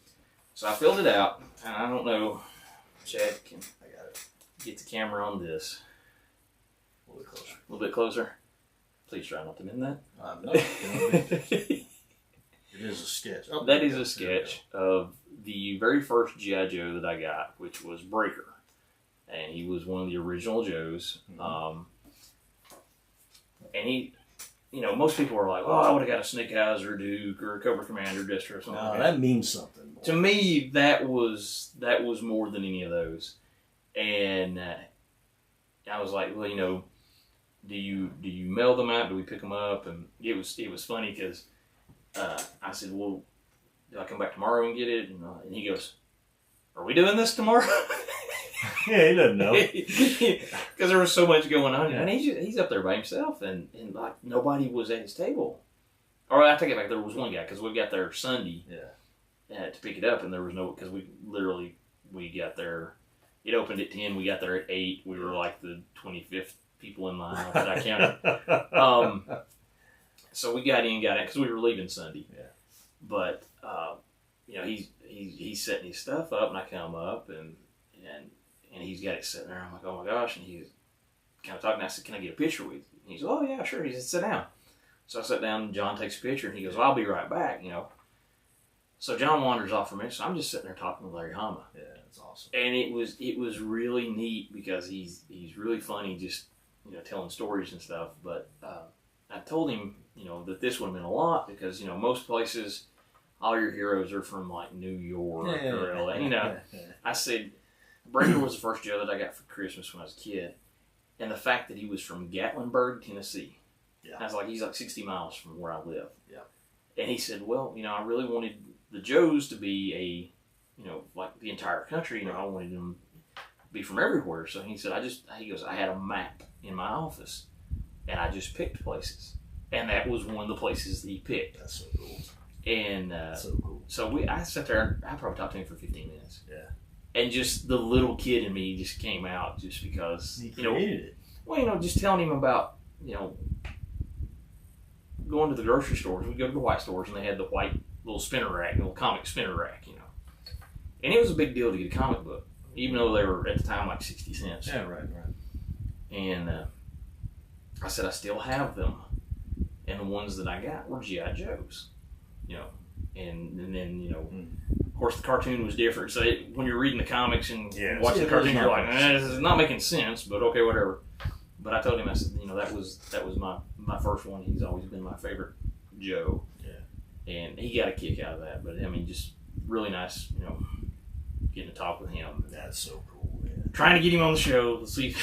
So I filled it out, and I don't know, Chad, I got to get the camera on this. A little bit closer. A little bit closer. Please try not to bend that. I'm not. It is a sketch. Oh, that is a sketch of the very first G.I. Joe that I got, which was Breaker. And he was one of the original Joes. Mm-hmm. And he, most people are like, I would have got a Snake Eyes or a Duke or a Cobra Commander just or something. No, that means something more. To me, that was more than any of those. And I was like, well, do you mail them out? Do we pick them up? And it was funny because I said, well, do I come back tomorrow and get it? And he goes, are we doing this tomorrow? Yeah, he doesn't know. Because there was so much going on. Yeah. And he's up there by himself, and like nobody was at his table. Or I take it back, there was one guy, because we got there Sunday to pick it up, and there was no, because we got there, it opened at 10, we got there at 8, we were like the 25th people in line that I counted. So we got in, because we were leaving Sunday. Yeah. But, he's setting his stuff up, and I come up, and he's got it sitting there. I'm like, oh my gosh. And he's kind of talking. I said, can I get a picture with you? And he's, oh yeah, sure. He said, sit down. So I sat down, and John takes a picture, and he goes, well, I'll be right back, So John wanders off from me, so I'm just sitting there talking with Larry Hama. Yeah, that's awesome. And it was really neat because he's really funny, just, telling stories and stuff. But I told him, that this would have been a lot because, most places, all your heroes are from like New York or LA. I said, Breaker was the first Joe that I got for Christmas when I was a kid. And the fact that he was from Gatlinburg, Tennessee. Yeah. I was like, he's like 60 miles from where I live. Yeah. And he said, well, I really wanted the Joes to be like the entire country. I wanted them to be from everywhere. So he said, he goes, I had a map in my office and I just picked places. And that was one of the places that he picked. That's so cool. And so cool. So I sat there, I probably talked to him for 15 minutes. Yeah. And just the little kid in me just came out just because, he created it. Well, just telling him about, going to the grocery stores. We'd go to the white stores and they had the white little spinner rack, little comic spinner rack, And it was a big deal to get a comic book, even though they were at the time like 60 cents. Yeah, right. And I said, I still have them. And the ones that I got were G.I. Joes, And then, of course, the cartoon was different. So when you're reading the comics and watching the cartoon, you're like, this is not making sense, but okay, whatever. But I told him, I said, that was my first one. He's always been my favorite Joe. Yeah. and he got a kick out of that. But I mean, just really nice, getting to talk with him. That's so cool, man. Trying to get him on the show. Let's see.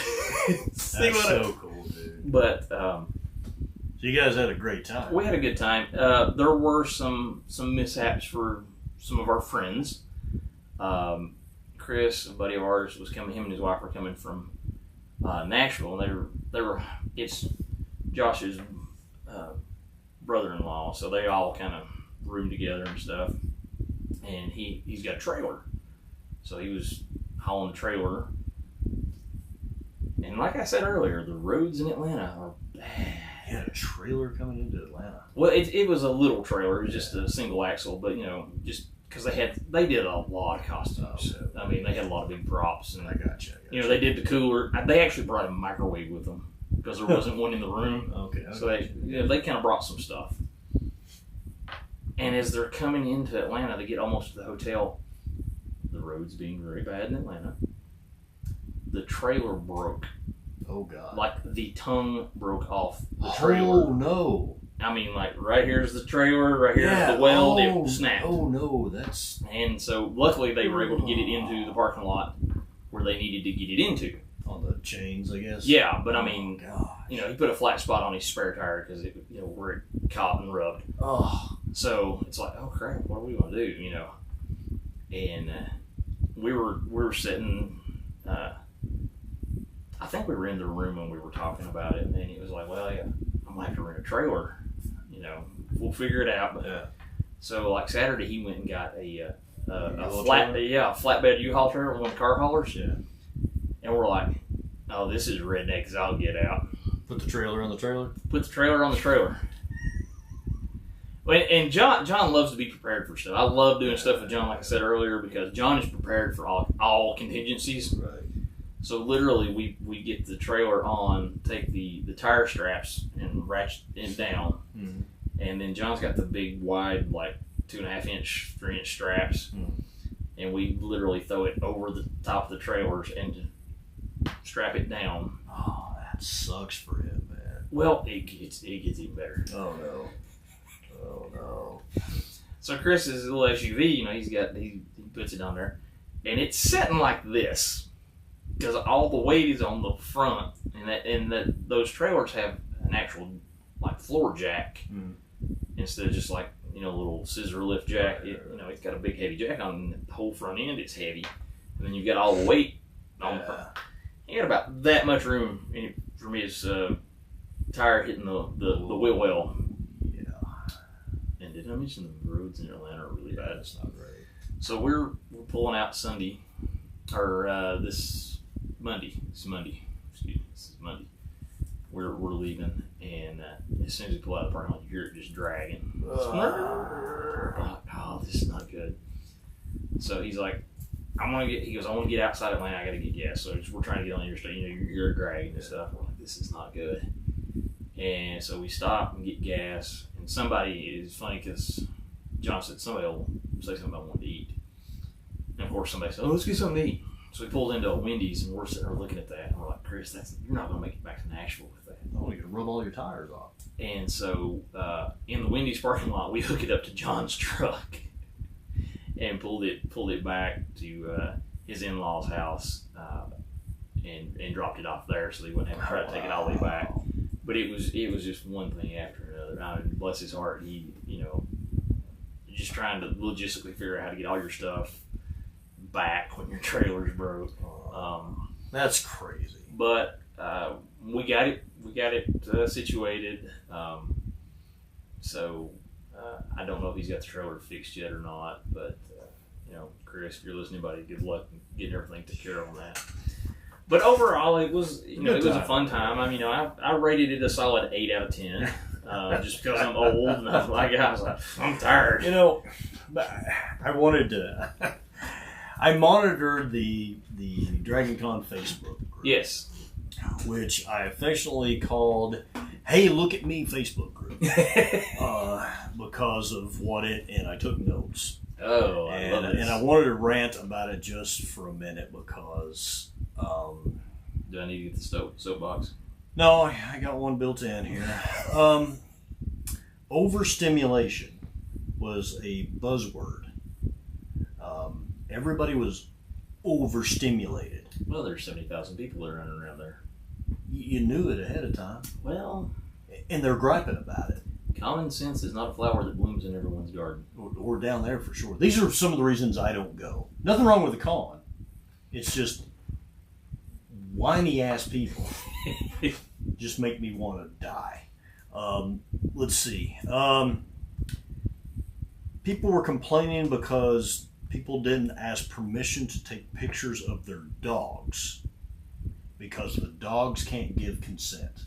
That's so cool, dude. But so you guys had a great time. We had a good time. There were some mishaps for some of our friends. Chris, a buddy of ours, was coming. Him and his wife were coming from Nashville, and they were. It's Josh's brother-in-law, so they all kind of roomed together and stuff. And he's got a trailer, so he was hauling the trailer. And like I said earlier, the roads in Atlanta are bad. He had a trailer coming into Atlanta. Well, it was a little trailer. It was just a single axle, but just because they did a lot of costumes. I mean, they had a lot of big props, and I gotcha. they did the cooler. They actually brought a microwave with them because there wasn't one in the room. Okay. So they kind of brought some stuff. And as they're coming into Atlanta, they get almost to the hotel. The roads being very bad in Atlanta. The trailer broke. Oh God! Like the tongue broke off the trailer. Oh no! I mean, like right here's the trailer, right here's the weld. It snapped. Oh no! That's. And so luckily they were able to get it into the parking lot where they needed to get it into. On the chains, I guess. Yeah, but I mean, he put a flat spot on his spare tire because it, where it caught and rubbed. Oh. So it's like, oh crap, what are we gonna do? And we were sitting. I think we were in the room when we were talking about it, and he was like, well, yeah, I'm gonna have to rent a trailer. We'll figure it out. But, yeah. So like Saturday, he went and got a flatbed U-Haul trailer, one of the car haulers. Yeah. And we're like, oh, this is redneck as I'll get out. Put the trailer on the trailer? Put the trailer on the trailer. And John loves to be prepared for stuff. I love doing stuff with John, like I said earlier, because John is prepared for all contingencies. Right. So literally, we get the trailer on, take the tire straps and ratchet it down. Mm-hmm. And then John's got the big, wide, like 2.5 inch, 3 inch straps. Mm-hmm. And we literally throw it over the top of the trailers and strap it down. Oh, that sucks for him, man. Well, it gets even better. Oh no. Oh no. So Chris's little SUV, he puts it on there, and it's sitting like this because all the weight is on the front, and those trailers have an actual like floor jack instead of just like a little scissor lift jack. It's got a big heavy jack on the whole front end. It's heavy, and then you've got all the weight on the front. He had about that much room from his tire hitting the wheel well. Yeah. And did I mention the roads in Atlanta are really bad? That's not great. So we're pulling out Sunday, or this Monday. It's Monday. Excuse me. This is Monday. We're leaving, and as soon as we pull out of the parking lot, you hear it just dragging. Oh, this is not good. So he's like, I want to get outside Atlanta. I got to get gas. So we're trying to get on the interstate. You're dragging and stuff. We're like, this is not good. And so we stop and get gas. And somebody is funny because John said somebody will say something about wanting to eat. And of course somebody said, oh, let's get something to eat. So we pulled into a Wendy's and we're sitting there looking at that. And we're like, Chris, you're not going to make it back to Nashville with that. Oh, you can rub all your tires off. And so in the Wendy's parking lot, we hook it up to John's truck. And pulled it back to his in-laws' house and dropped it off there, so they wouldn't have to try to take it all the way back. But it was just one thing after another. I mean, bless his heart, he just trying to logistically figure out how to get all your stuff back when your trailer's broke. That's crazy. But we got it situated. So I don't know if he's got the trailer fixed yet or not, but Chris, if you're listening, buddy, good luck getting everything taken care of on that. But overall, it was it was a fun time. I mean, I rated it a solid 8 out of 10, just because I'm old and I was like, I'm tired. I wanted to. I monitored the DragonCon Facebook group. Yes. Which I affectionately called "Hey, Look at Me" Facebook group because of and I took notes. Oh, I love this. And I wanted to rant about it just for a minute because. Do I need to get the soapbox? No, I got one built in here. Overstimulation was a buzzword. Everybody was overstimulated. Well, there's 70,000 people that are running around there. You knew it ahead of time. Well, and they're griping about it. Common sense is not a flower that blooms in everyone's garden. Or down there for sure. These are some of the reasons I don't go. Nothing wrong with the con. It's just whiny ass people just make me want to die. Let's see. People were complaining because people didn't ask permission to take pictures of their dogs because the dogs can't give consent.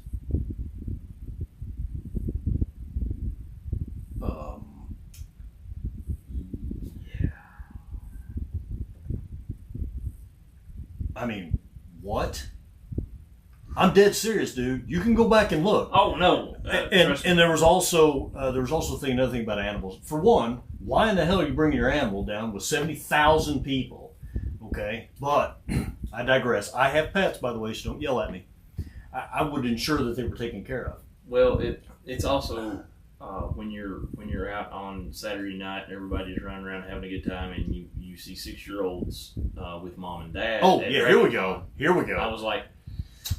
Yeah. I mean, what? I'm dead serious, dude. You can go back and look. Oh no! And there was also another thing about animals. For one, why in the hell are you bringing your animal down with 70,000 people? Okay, but I digress. I have pets, by the way, so don't yell at me. I would ensure that they were taken care of. Well, it's also when you're out on Saturday night and everybody's running around having a good time, and you see 6-year-olds with mom and dad. Oh yeah, here we go. I was like,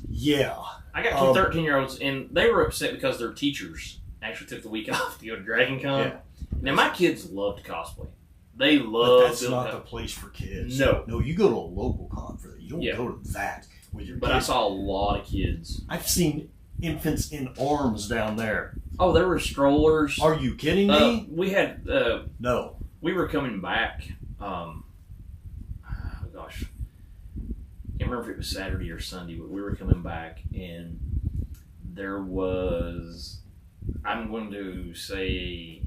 yeah. I got two 13-year-olds, and they were upset because their teachers actually took the week off to go to Dragon Con. Yeah. Now, my kids love to cosplay. They love. But that's not the place for kids. No, you go to a local con for that. You don't go to that with your kids. But I saw a lot of kids. I've seen infants in arms down there. Oh, there were strollers. Are you kidding me? We had no. We were coming back. Oh gosh, I can't remember if it was Saturday or Sunday, but we were coming back, and there was, I'm going to say,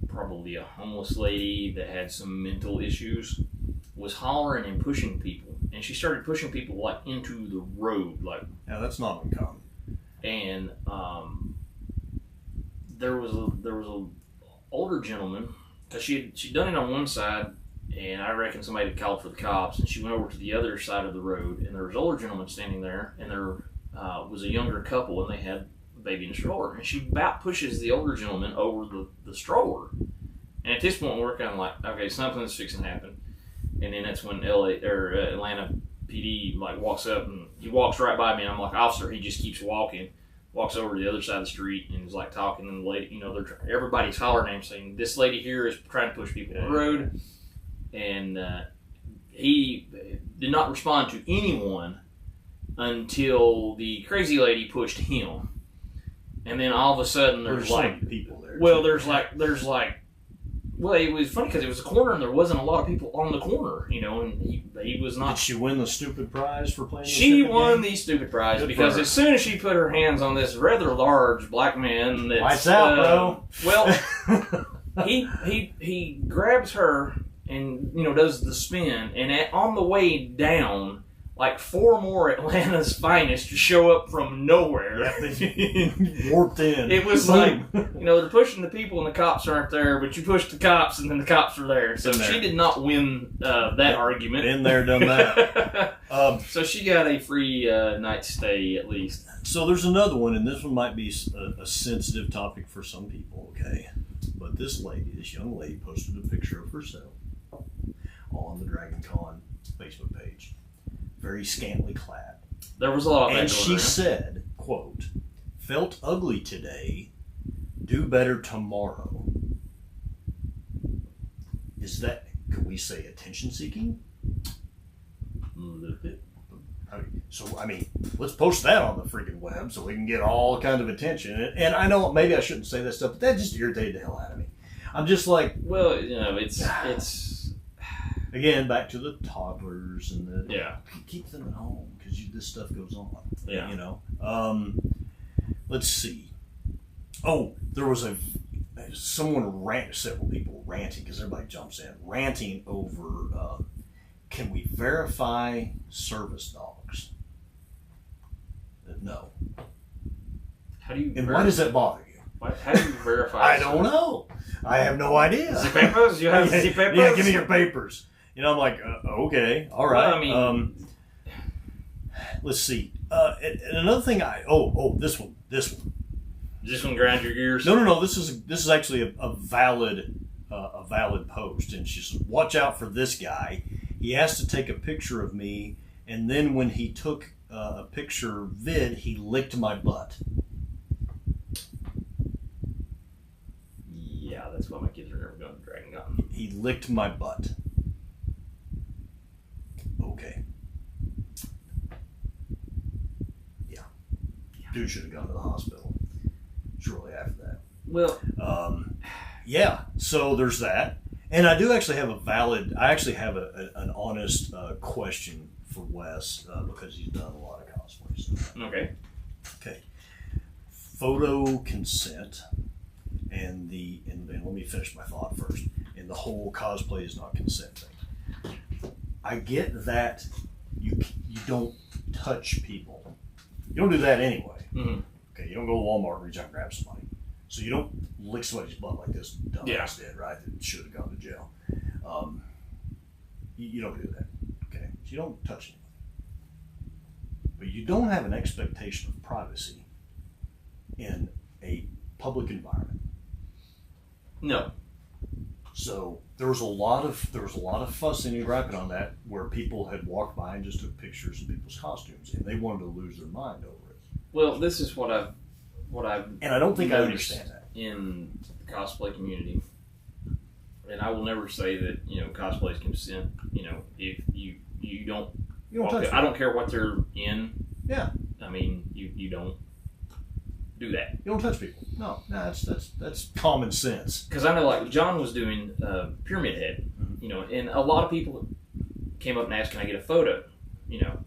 probably a homeless lady that had some mental issues, was hollering and pushing people, and she started pushing people like into the road, like. Yeah, that's not uncommon. And there was a older gentleman, because she'd done it on one side, and I reckon somebody had called for the cops, and she went over to the other side of the road, and there was an older gentleman standing there, and there was a younger couple, and they had a baby in a stroller, and she about pushes the older gentleman over the stroller. And at this point, we're kind of like, okay, something's fixing to happen. And then that's when Atlanta PD like walks up, and he walks right by me, and I'm like, officer, he just keeps walking. Walks over to the other side of the street and is like talking, and the lady, everybody's hollering at him saying, "This lady here is trying to push people on the road," and he did not respond to anyone until the crazy lady pushed him, and then all of a sudden there's like people there. Well, there's like. Well, it was funny because it was a corner and there wasn't a lot of people on the corner, and he was not. Did she win the stupid prize for playing? She won the stupid prize because as soon as she put her hands on this rather large black man, lights out, bro. Well, he grabs her and does the spin, and on the way down, like 4 more Atlanta's finest just show up from nowhere. Warped in. It was like, they're pushing the people and the cops aren't there, but you push the cops and then the cops are there. So she did not win that argument. Been there, done that. So she got a free night stay at least. So there's another one, and this one might be a sensitive topic for some people, okay? But this young lady posted a picture of herself on the Dragon Con Facebook page. Very scantily clad. There was a lot of that. And she said, quote, "Felt ugly today, do better tomorrow." Is that, could we say, attention seeking? A little bit. Let's post that on the freaking web so we can get all kind of attention. And I know maybe I shouldn't say that stuff, but that just irritated the hell out of me. I'm just like, well, it's. Again, back to the toddlers and the keep them at home because this stuff goes on. Yeah. Let's see. Oh, there was several people ranting because everybody jumps in, ranting over can we verify service dogs? No. How do you? Why does that bother you? How do you verify? I don't know. I have no idea. The papers? You have the papers? Yeah, give me your papers. I'm like, okay, all right. Well, let's see. And another thing, this one. Does this one grind your gears? No. This is actually a valid post, and she says, "Watch out for this guy. He has to take a picture of me, and then when he took a picture vid, he licked my butt." Yeah, that's why my kids are never going to Dragon Con. He licked my butt. Okay. Yeah. Dude should have gone to the hospital shortly after that. Well, yeah. So there's that, and I do actually have an honest question for Wes because he's done a lot of cosplay stuff. okay. Okay. Photo consent and let me finish my thought first. And the whole cosplay is not consent thing. I get that you don't touch people. You don't do that anyway. Mm-hmm. Okay, you don't go to Walmart and reach out and grab somebody. So you don't lick somebody's butt like this dumbass did, right? That should have gone to jail. You don't do that. Okay, so you don't touch anybody. But you don't have an expectation of privacy in a public environment. No. So there was a lot of fussing and griping on that, where people had walked by and just took pictures of people's costumes, and they wanted to lose their mind over it. Well, this is what I've and I don't think I understand that in the cosplay community. And I will never say that cosplay is consent. If you don't touch I don't care what they're in. Yeah. I mean, you don't do that. You don't touch people. No, that's common sense. Because I know, like, John was doing Pyramid Head, and a lot of people came up and asked, "Can I get a photo?"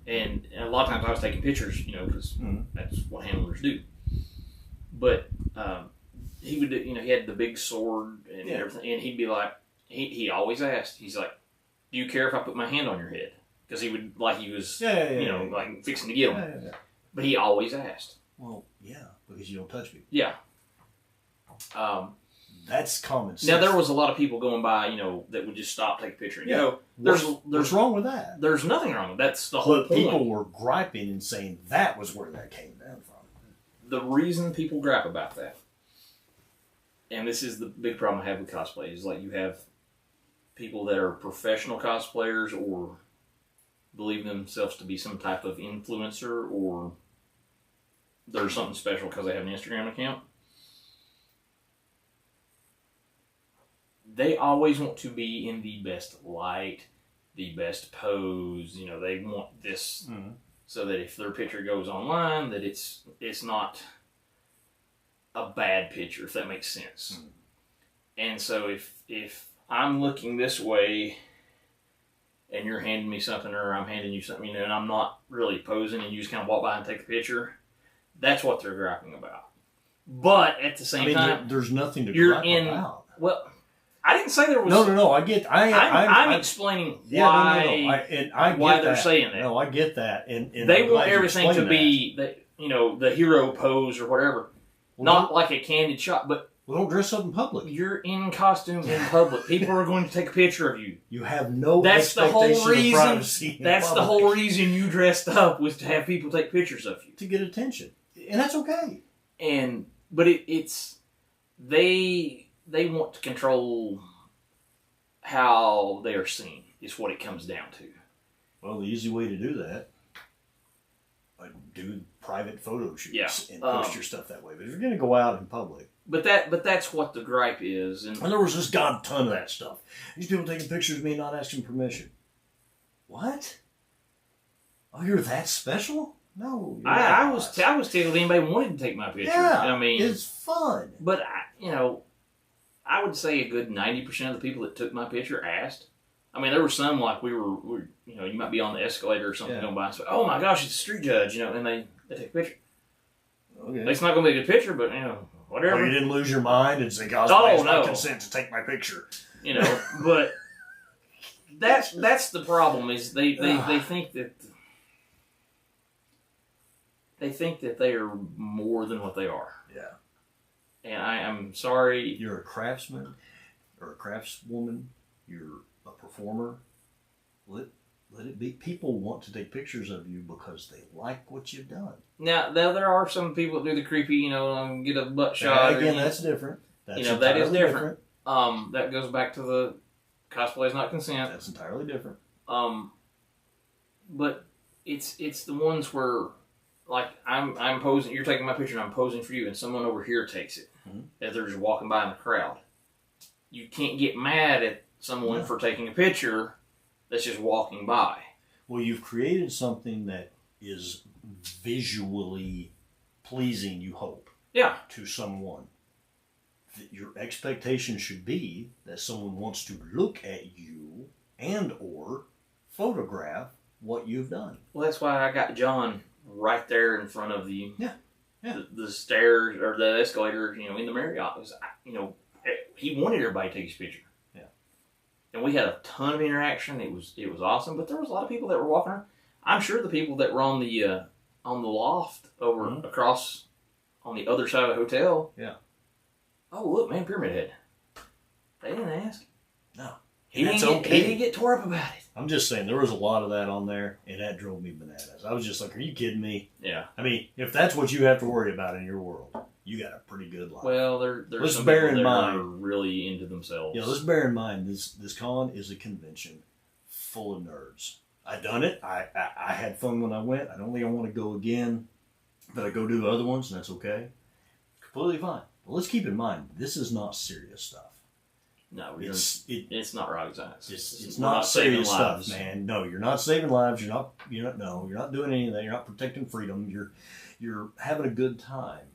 And a lot of times I was taking pictures, because that's what handlers do. But he would, he had the big sword and everything, and he'd be like, he always asked, he's like, "Do you care if I put my hand on your head?" Because he would, like, he was, like fixing to get him. Yeah. But he always asked. Well, yeah, because you don't touch people. Yeah. That's common sense. Now, there was a lot of people going by, that would just stop, take a picture. What's wrong with that? There's nothing wrong with that. That's the whole point. People were griping and saying that was where that came down from. The reason people gripe about that, and this is the big problem I have with cosplay, is like you have people that are professional cosplayers or believe themselves to be some type of influencer, or they're something special because they have an Instagram account. They always want to be in the best light, the best pose. They want this so that if their picture goes online, that it's not a bad picture, if that makes sense. And so if I'm looking this way and you're handing me something, or I'm handing you something, and I'm not really posing, and you just kind of walk by and take the picture, that's what they're griping about. But at the same time, there's nothing to gripe about. Well, I didn't say there was. No. I'm explaining why they're saying that. No, I get that. And they want everything to be the hero pose or whatever, not like a candid shot. But don't dress up in public. You're in costume in public. People are going to take a picture of you. You have no. That's the whole reason. Of privacy in that's public. the whole reason you dressed up, was to have people take pictures of you, to get attention, and that's okay. But it's they want to control how they are seen, is what it comes down to. Well, the easy way to do that, do private photo shoots and post your stuff that way. But if you're going to go out in public, but that's what the gripe is. And there was just a ton of that stuff. These people taking pictures of me, not asking permission. What? Oh, you're that special? No, I was tickled anybody wanted to take my picture. Yeah, I mean, it's fun. But I would say a good 90% of the people that took my picture asked. I mean, there were some, like, we were you might be on the escalator or something going by and say, "Oh my gosh, it's a street judge," and they take a picture. Okay. It's not going to be a good picture, but whatever. Oh, you didn't lose your mind and say, "God, it's my consent to take my picture." But that's the problem, is they think that they are more than what they are. Yeah. And I'm sorry. You're a craftsman or a craftswoman. You're a performer. let it be. People want to take pictures of you because they like what you've done. Now there are some people that do the creepy, get a butt shot. Again, that's different. That's that is different. That goes back to the cosplay is not consent. That's entirely different. But it's the ones where, like, I'm posing. You're taking my picture, and I'm posing for you, and someone over here takes it as they're just walking by in the crowd. You can't get mad at someone for taking a picture that's just walking by. Well, you've created something that is visually pleasing, you hope, to someone. Your expectation should be that someone wants to look at you and or photograph what you've done. Well, that's why I got John right there in front of the stairs or the escalator, in the Marriott. It was, he wanted everybody to take his picture. Yeah. And we had a ton of interaction. It was awesome. But there was a lot of people that were walking around. I'm sure the people that were on the loft over across on the other side of the hotel. Yeah. Oh, look, man, Pyramid Head. They didn't ask. No. He didn't get tore up about it. I'm just saying, there was a lot of that on there, and that drove me bananas. I was just like, are you kidding me? Yeah. I mean, if that's what you have to worry about in your world, you got a pretty good life. Well, there's some bear people in that mind, are really into themselves. Yeah, let's bear in mind, this con is a convention full of nerds. I done it. I had fun when I went. I don't think I want to go again, but I go do other ones, and that's okay. Completely fine. But let's keep in mind, this is not serious stuff. No, it's not rocket science. It's not serious stuff, man. No, you're not saving lives. You're not doing anything. You're not protecting freedom. You're having a good time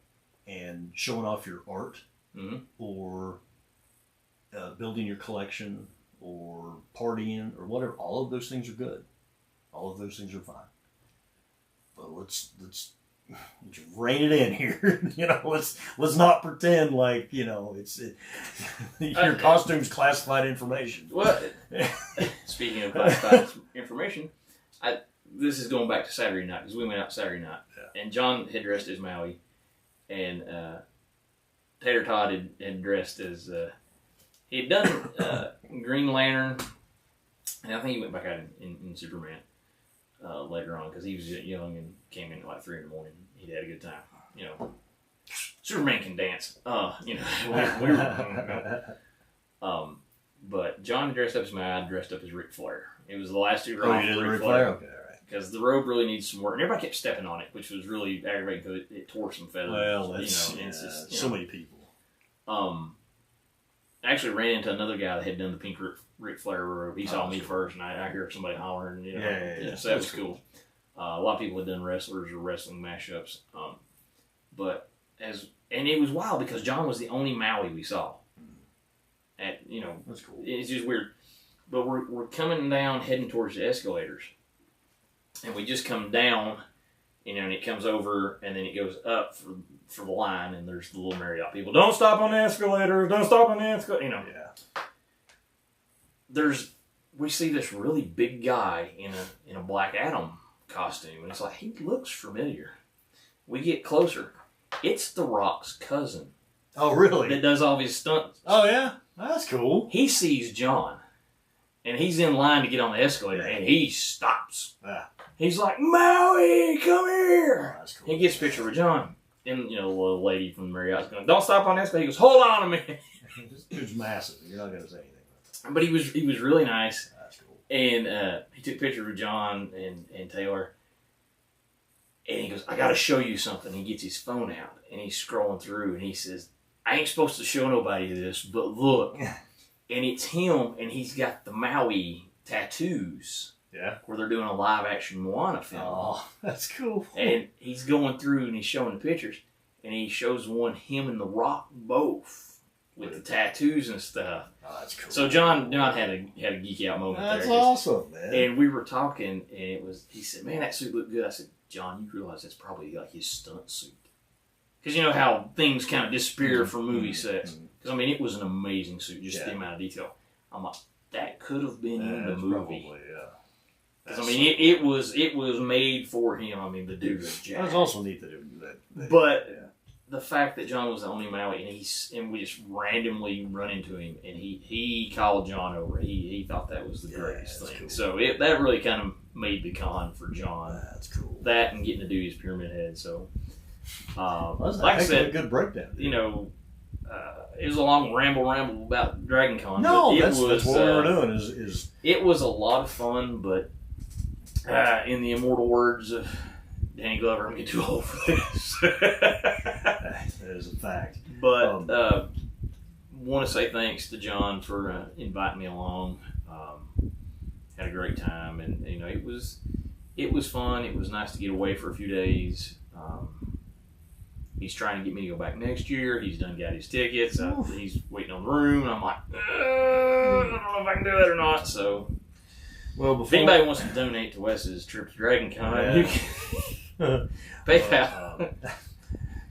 and showing off your art or building your collection or partying or whatever. All of those things are good. All of those things are fine. But let's just rein it in here. Let's not pretend like your costume's classified information. Well, speaking of classified information, this is going back to Saturday night because we went out Saturday night, and John had dressed as Maui, and Tater Todd had dressed as he had done Green Lantern, and I think he went back out in Superman. Later on, because he was young and came in at like 3 in the morning. He'd had a good time. Superman can dance. But John dressed up as I dressed up as Ric Flair. It was the last two rounds. Oh, you did Ric Flair? Okay, all right. Because the robe really needs some work, and everybody kept stepping on it, which was really aggravating because it tore some feathers. Well, it's just so many people. I actually ran into another guy that had done the pink Ric Flair robe. He saw me first, and I heard somebody hollering. So that was cool. A lot of people had done wrestlers or wrestling mashups. And it was wild because John was the only Maui we saw. That's cool. It's just weird. But we're coming down, heading towards the escalators, and we just come down, and it comes over, and then it goes up for the line, and there's the little Marriott people. Don't stop on the escalators. Don't stop on the escalator. We see this really big guy in a Black Adam costume, and it's like, he looks familiar. We get closer. It's The Rock's cousin. Oh, really? That does all of his stunts. Oh, yeah? That's cool. He sees John, and he's in line to get on the escalator, and he stops. Yeah. He's like, Maui, come here. Oh, that's cool. He gets a picture with John. And, the little lady from the Marriott's going, don't stop on the escalator. He goes, hold on a minute. This dude's massive. You're not going to say anything. But he was really nice. That's cool. And he took a picture with John and Taylor. And he goes, I got to show you something. He gets his phone out, and he's scrolling through, and he says, I ain't supposed to show nobody this, but look. And it's him, and he's got the Maui tattoos. Yeah. Where they're doing a live-action Moana film. Oh, that's cool. And he's going through, and he's showing the pictures. And he shows him and The Rock both with the tattoos and stuff. Oh, that's cool. So John had a geek out moment there. That's awesome, man. And we were talking, and he said, man, that suit looked good. I said, John, you realize that's probably like his stunt suit. Because you know how things kind of disappear from movie sets. Because, it was an amazing suit, just the amount of detail. I'm like, that could have been in the movie. Probably, yeah. Because, it was made for him. The dude was jacked. That's also neat that it was that. But the fact that John was the only Maui, and we just randomly run into him, and he called John over. He thought that was the greatest thing. Cool. So that really kind of made the con for John. That's cool. That and getting to do his Pyramid Head. So, like I said, a good breakdown. You know, it was a long ramble about Dragon Con. No, that's what we were doing. Is it was a lot of fun, but in the immortal words of Danny Glover, I'm getting too old for this. That is a fact. But want to say thanks to John for inviting me along. Had a great time, and you know it was fun. It was nice to get away for a few days. He's trying to get me to go back next year. He's done got his tickets. He's waiting on the room, and I'm like, I don't know if I can do that or not. So, well, if anybody wants to donate to Wes's trip to Dragon Con, you can PayPal.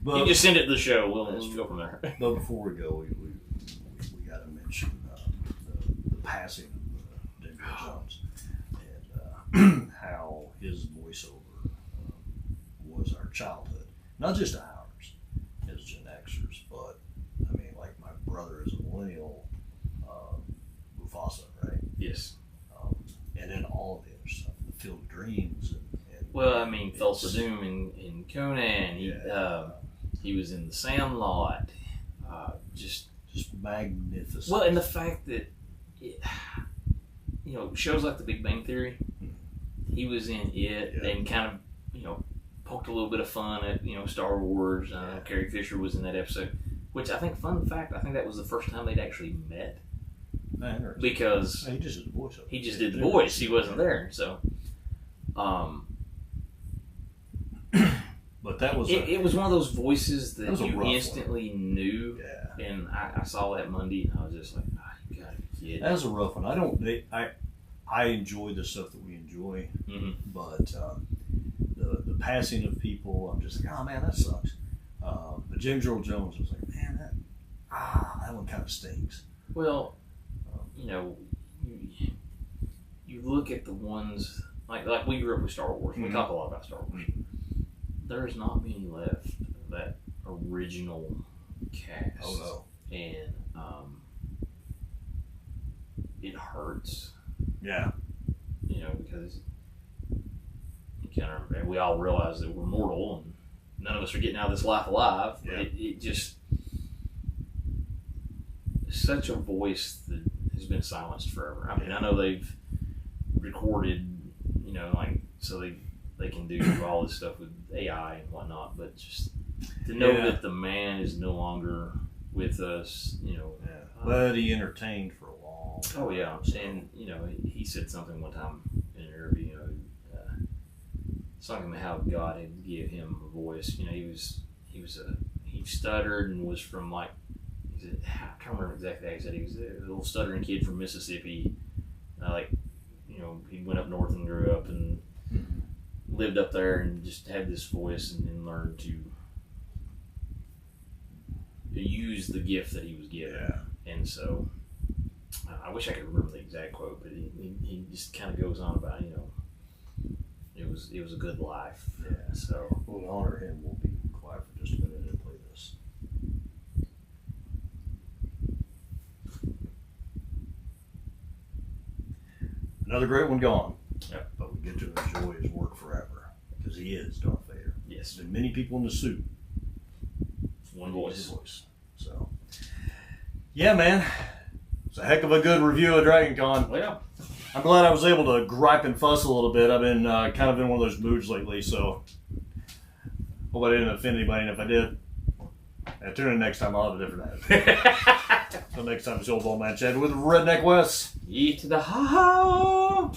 You can just send it to the show. We'll go from there. But before we go, we got to mention the passing of Denver Jones and how his voiceover was our childhood, not just ours as Gen Xers, but I mean, like my brother is a millennial, Mufasa, right? Yes. And then all of the other stuff, the Field of Dreams, and well, I mean, Thulsa Doom in Conan. He was in The Sandlot. Just magnificent. Well, and the fact that shows like The Big Bang Theory, he was in it and kind of poked a little bit of fun at Star Wars. Carrie Fisher was in that episode, which I think fun fact. I think that was the first time they'd actually met. Because he just did the voice. He just did the voice. He wasn't there, so. But that was it was one of those voices that you instantly knew. Yeah. And I saw that Monday, and I was just like, you gotta be kidding. That was a rough one. I enjoy the stuff that we enjoy, but the passing of people, I'm just like, oh man, that sucks. But James Earl Jones was like, man, that one kind of stinks. Well, you look at the ones like we grew up with Star Wars. We talk a lot about Star Wars. There's not many left of that original cast. Oh no! And it hurts. Yeah. Because we all realize that we're mortal and none of us are getting out of this life alive. Yeah. It just such a voice that has been silenced forever. I mean, I know they've recorded, so they can do all this stuff with AI and whatnot, but just to know that the man is no longer with us, But he entertained for a long time. Oh yeah, and he said something one time in an interview, something about how God had given him a voice. He stuttered and was from I can't remember exactly how he said he was a little stuttering kid from Mississippi. He went up north and grew up and lived up there and just had this voice and then learned to use the gift that he was given. Yeah. And so I wish I could remember the exact quote, but he just kind of goes on about it was a good life. Yeah. So we'll honor him. We'll be quiet for just a minute and play this. Another great one gone. Yep. But we get to enjoy his work forever because he is Darth Vader. Yes. There's been many people in the suit. One voice. So, yeah, man. It's a heck of a good review of Dragon Con. Well, yeah. I'm glad I was able to gripe and fuss a little bit. I've been kind of in one of those moods lately, so hope I didn't offend anybody. And if I did, tune in next time. I'll have a different attitude. So next time it's Old Ball Man Chad with Redneck Wes. Ye to the ha-ha!